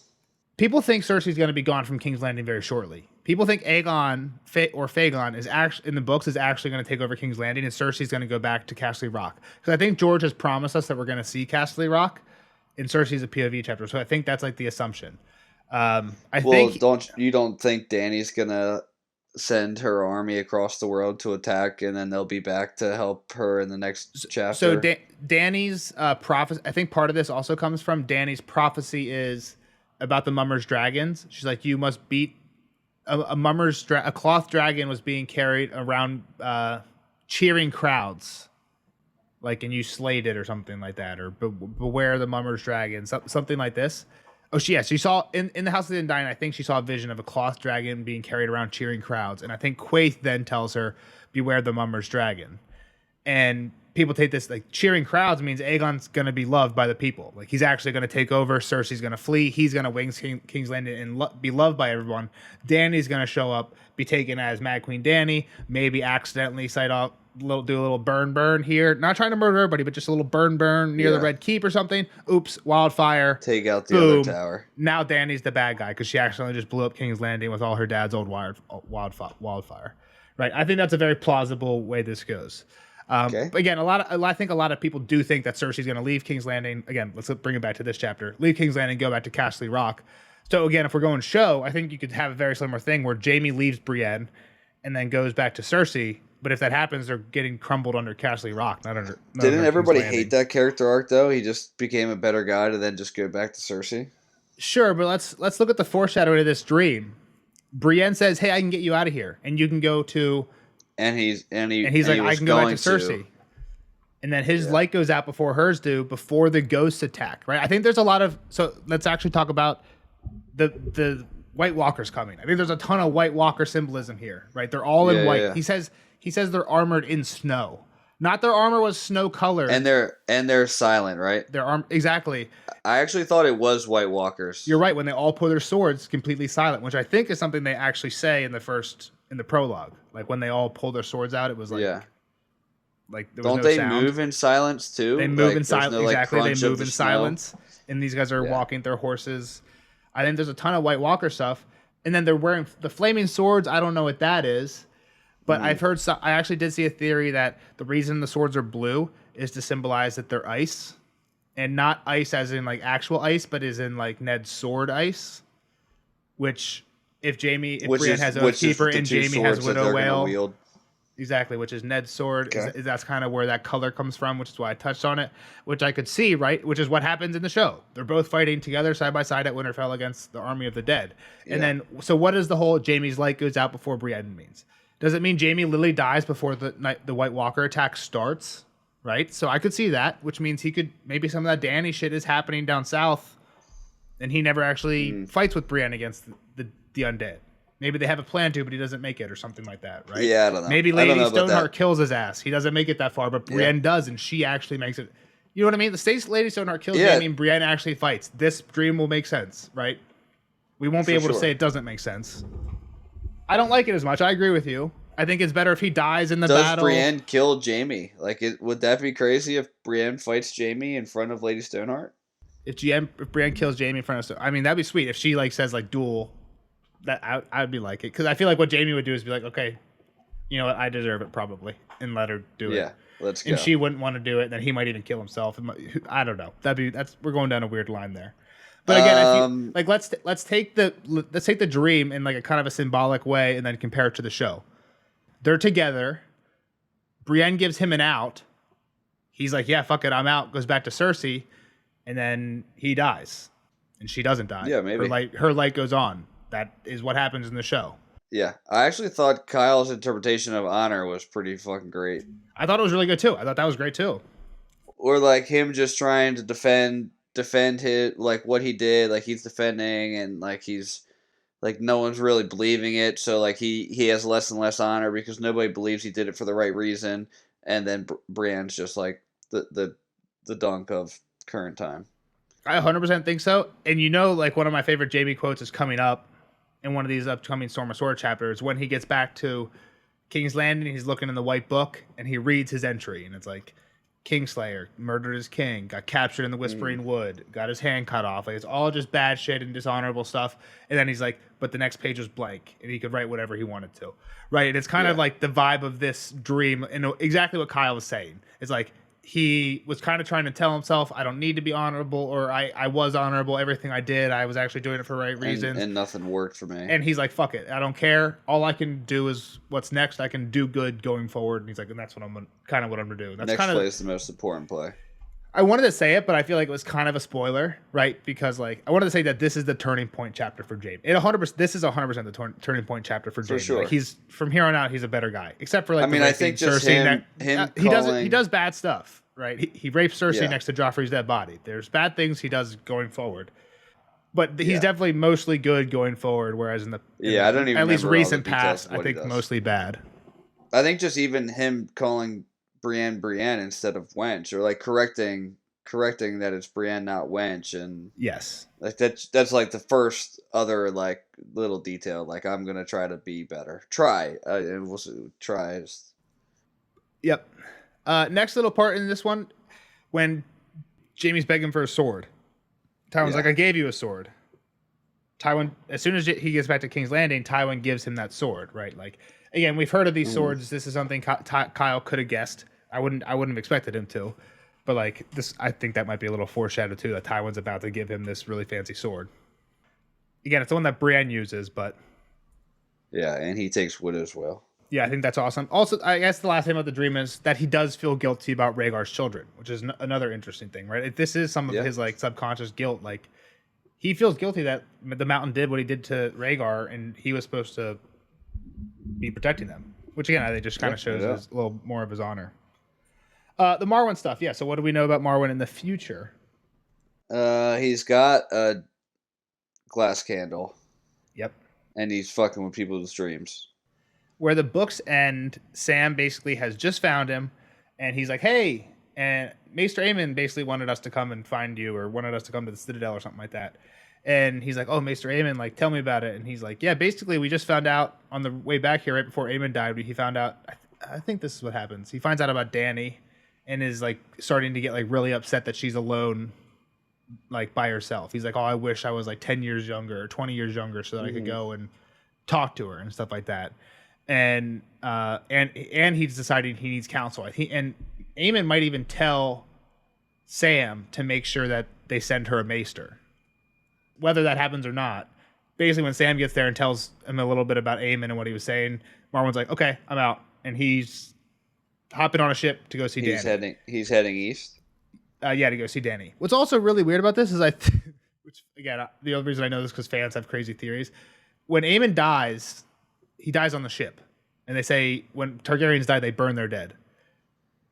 People think Cersei's going to be gone from King's Landing very shortly. People think Aegon or Fagon is actually in the books is actually going to take over King's Landing, and Cersei's going to go back to Castle Rock. Because I think George has promised us that we're going to see Castle Rock in Cersei's a POV chapter. So I think that's like the assumption. Don't think Danny's gonna send her army across the world to attack, and then they'll be back to help her in the next chapter. So Danny's prophecy, I think part of this also comes from Danny's prophecy is about the Mummer's dragons. She's like, you must beat a cloth dragon was being carried around cheering crowds. Like, and you slayed it or something like that, or beware the Mummer's dragon, something like this. Oh, she saw in the House of the Undying, I think she saw a vision of a cloth dragon being carried around cheering crowds. And I think Quaithe then tells her, beware the Mummer's dragon. And people take this, like, cheering crowds means Aegon's going to be loved by the people. Like, he's actually going to take over. Cersei's going to flee. He's going to wing King's Landing and be loved by everyone. Dany's going to show up, be taken as Mad Queen Dany, maybe accidentally do a little burn here. Not trying to murder everybody, but just a little burn near the Red Keep or something. Oops, wildfire. Take out the other tower. Now Dany's the bad guy because she accidentally just blew up King's Landing with all her dad's old wildfire. Right? I think that's a very plausible way this goes. Again, I think a lot of people do think that Cersei's going to leave King's Landing. Again, let's bring it back to this chapter. Leave King's Landing, go back to Castle Rock. So again, if we're going show, I think you could have a very similar thing where Jaime leaves Brienne and then goes back to Cersei. But if that happens, they're getting crumbled under Castle Rock, not under. Didn't everybody hate that character arc though? He just became a better guy to then just go back to Cersei. Sure, but let's look at the foreshadowing of this dream. Brienne says, "Hey, I can get you out of here, and you can go to." And he's like, "I can go back to Cersei." And then his light goes out before hers do, before the ghosts attack. Right? I think there's a lot of. So let's actually talk about the White Walkers coming. I think there's a ton of White Walker symbolism here. Right? They're all in white. Yeah. He says they're armored in snow. Not their armor was snow colored. And they're silent, right? Exactly. I actually thought it was White Walkers. You're right, when they all pull their swords completely silent, which I think is something they actually say in the prologue. Like when they all pull their swords out, it was like like there was Don't no they sound. move in silence too? They move in silence. Exactly. They move in silence. And these guys are walking their horses. I think there's a ton of White Walker stuff. And then they're wearing the flaming swords. I don't know what that is. But I've heard I actually did see a theory that the reason the swords are blue is to symbolize that they're ice, and not ice as in like actual ice, but as in like Ned's sword ice. Which, if Brienne has Oathkeeper and Jaime has Widow Whale, exactly, which is Ned's sword, that's kind of where that color comes from, which is why I touched on it, which I could see, right, which is what happens in the show. They're both fighting together side by side at Winterfell against the army of the dead, and then so what does the whole Jaime's light goes out before Brienne means? Does it mean Jaime literally dies before the White Walker attack starts? Right? So I could see that, which means he could, maybe some of that Dany shit is happening down south, and he never actually fights with Brienne against the undead. Maybe they have a plan to, but he doesn't make it or something like that, right? Yeah, I don't know. Maybe Lady Stoneheart kills his ass. He doesn't make it that far, but Brienne does, and she actually makes it. You know what I mean? The state's Lady Stoneheart kills Jaime, and Brienne actually fights. This dream will make sense, right? We won't be able to say it doesn't make sense. I don't like it as much. I agree with you. I think it's better if he dies in the battle. Does Brienne kill Jaime? Like, would that be crazy if Brienne fights Jaime in front of Lady Stoneheart? If Brienne kills Jaime in front of, I mean, that'd be sweet. If she like says like duel, that I'd be like it, because I feel like what Jaime would do is be like, okay, you know what, I deserve it probably, and let her do it. Yeah, let's go. And she wouldn't want to do it, and then he might even kill himself. I don't know. We're going down a weird line there. But again, let's take the dream in like a kind of a symbolic way, and then compare it to the show. They're together. Brienne gives him an out. He's like, yeah, fuck it, I'm out. Goes back to Cersei, and then he dies, and she doesn't die. Yeah, maybe her light goes on. That is what happens in the show. Yeah, I actually thought Kyle's interpretation of honor was pretty fucking great. I thought it was really good too. I thought that was great too. Or like him just trying to defend his, like what he did, like he's defending, and like he's like no one's really believing it, so like he has less and less honor because nobody believes he did it for the right reason, and then Brienne's just like the dunk of current time. I 100% think so. And you know, like one of my favorite Jaime quotes is coming up in one of these upcoming Storm of Sword chapters when he gets back to King's Landing. He's looking in the white book and he reads his entry, and it's like, Kingslayer murdered his king, got captured in the Whispering Wood, got his hand cut off. Like, it's all just bad shit and dishonorable stuff. And then he's like, but the next page was blank, and he could write whatever he wanted to. Right? And it's kind of like the vibe of this dream, and exactly what Kyle was saying. It's like he was kind of trying to tell himself, I don't need to be honorable, or I was honorable. Everything I did, I was actually doing it for the right reasons. And nothing worked for me. And he's like, fuck it. I don't care. All I can do is what's next. I can do good going forward. And he's like, and that's what I'm kind of what I'm going to do. That's next kind of, play is the most important play. I wanted to say it, but I feel like it was kind of a spoiler, right? Because like I wanted to say that this is the turning point chapter for Jaime. This is 100% the turning point chapter for Jaime. Sure. Like he's from here on out, he's a better guy. Except for like, I mean, I think just him he does bad stuff, right? He rapes Cersei next to Joffrey's dead body. There's bad things he does going forward, but he's definitely mostly good going forward. Whereas in the I don't even at least remember recent past, I think mostly bad. I think just even him calling Brienne instead of Wench, or like correcting that it's Brienne not Wench, and yes, like that's like the first other like little detail. Like I'm gonna try to be better. And we'll see, try. Yep. Next little part in this one, when Jaime's begging for a sword, Tywin's like, "I gave you a sword." Tywin, as soon as he gets back to King's Landing, Tywin gives him that sword, right? Like, again, we've heard of these swords. This is something Kyle could have guessed. I wouldn't have expected him to, but like this, I think that might be a little foreshadow too, that Tywin's about to give him this really fancy sword. Again, it's the one that Brienne uses, but yeah, and he takes Widow's Wail. Yeah, I think that's awesome. Also, I guess the last thing about the dream is that he does feel guilty about Rhaegar's children, which is another interesting thing, right? If this is some of his like subconscious guilt, like he feels guilty that the Mountain did what he did to Rhaegar, and he was supposed to be protecting them. Which again, I think just kind of shows a little more of his honor. The Marwyn stuff, yeah. So what do we know about Marwyn in the future? He's got a glass candle. Yep. And he's fucking with people's dreams. Where the books end, Sam basically has just found him, and he's like, "Hey," and Maester Aemon basically wanted us to come and find you, or wanted us to come to the Citadel or something like that. And he's like, "Oh, Maester Aemon, like, tell me about it." And he's like, "Yeah, basically, we just found out on the way back here, right before Aemon died, he found out. I think this is what happens. He finds out about Dany, and is like starting to get like really upset that she's alone, like by herself. He's like, "Oh, I wish I was like 10 years younger or 20 years younger, so that I could go and talk to her and stuff like that." And he's deciding he needs counsel. And Aemon might even tell Sam to make sure that they send her a maester. Whether that happens or not, basically when Sam gets there and tells him a little bit about Aemon and what he was saying, Marwyn's like, "Okay, I'm out," and he's hopping on a ship to go see Dany. He's heading east. To go see Dany. What's also really weird about this is which again, the only reason I know this because fans have crazy theories. When Aemon dies, he dies on the ship, and they say when Targaryens die, they burn their dead.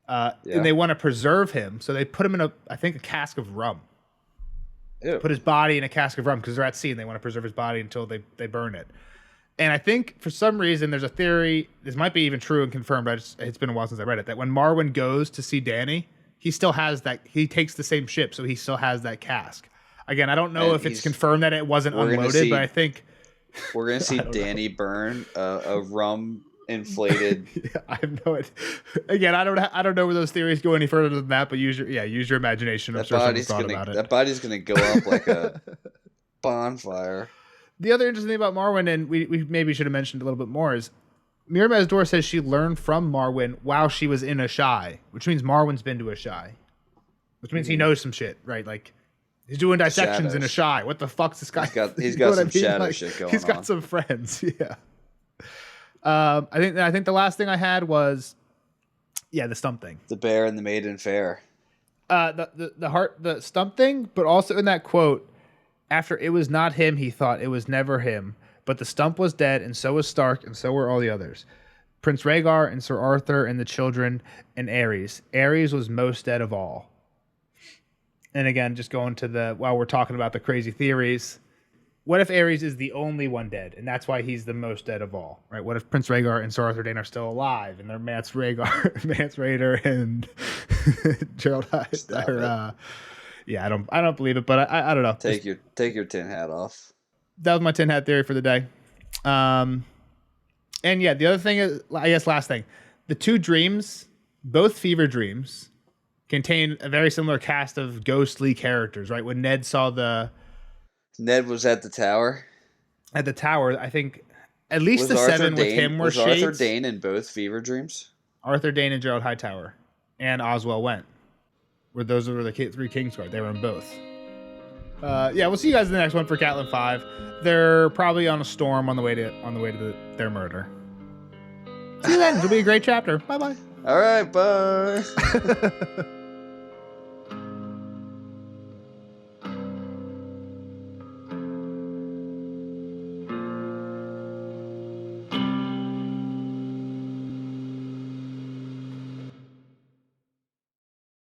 And they want to preserve him, so they put him in a cask of rum. Ew. Put his body in a cask of rum because they're at sea and they want to preserve his body until they burn it. And I think for some reason there's a theory, this might be even true and confirmed, it's been a while since I read it, that when Marwyn goes to see Dany, he still has that, he takes the same ship, so he still has that cask. Again, I don't know if it's confirmed that it wasn't unloaded, but I think we're gonna see Dany burn a rum inflated. I have no idea. Again, I don't know where those theories go any further than that, but use your imagination. I'm sure someone's thought about it. That body's gonna go up like a bonfire. The other interesting thing about Marwyn, and we maybe should have mentioned a little bit more, is Mira Mazdor says she learned from Marwyn while she was in Asshai, which means Marwyn's been to Asshai, which means he knows some shit, right? Like he's doing dissections in Asshai. What the fuck's this guy? He's got some shadow shit going on. He's got some friends, yeah. I think the last thing I had was, the stump thing. The bear and the maiden fair. The stump thing, but also in that quote, after it was not him, he thought it was never him, but the stump was dead, and so was Stark, and so were all the others. Prince Rhaegar and Sir Arthur and the children and Aerys. Aerys was most dead of all. And again, just going to while we're talking about the crazy theories, what if Aerys is the only one dead, and that's why he's the most dead of all, right? What if Prince Rhaegar and Sir Arthur Dayne are still alive, and they're Mance Rayder, and Gerald Hyde? I don't believe it, but I don't know. Take your tin hat off. That was my tin hat theory for the day. And the other thing is, I guess last thing, the two dreams, both fever dreams, contain a very similar cast of ghostly characters, right? When Ned was at the tower. At the tower, I think at least the seven with him were shades. Was Arthur Dayne in both fever dreams? Arthur Dayne and Gerald Hightower, and Oswell went. where those were the three Kings card. They were in both. Yeah, we'll see you guys in the next one for Catlin 5. They're probably on a storm on the way to their murder. See you then. It'll be a great chapter. Bye bye. All right, bye.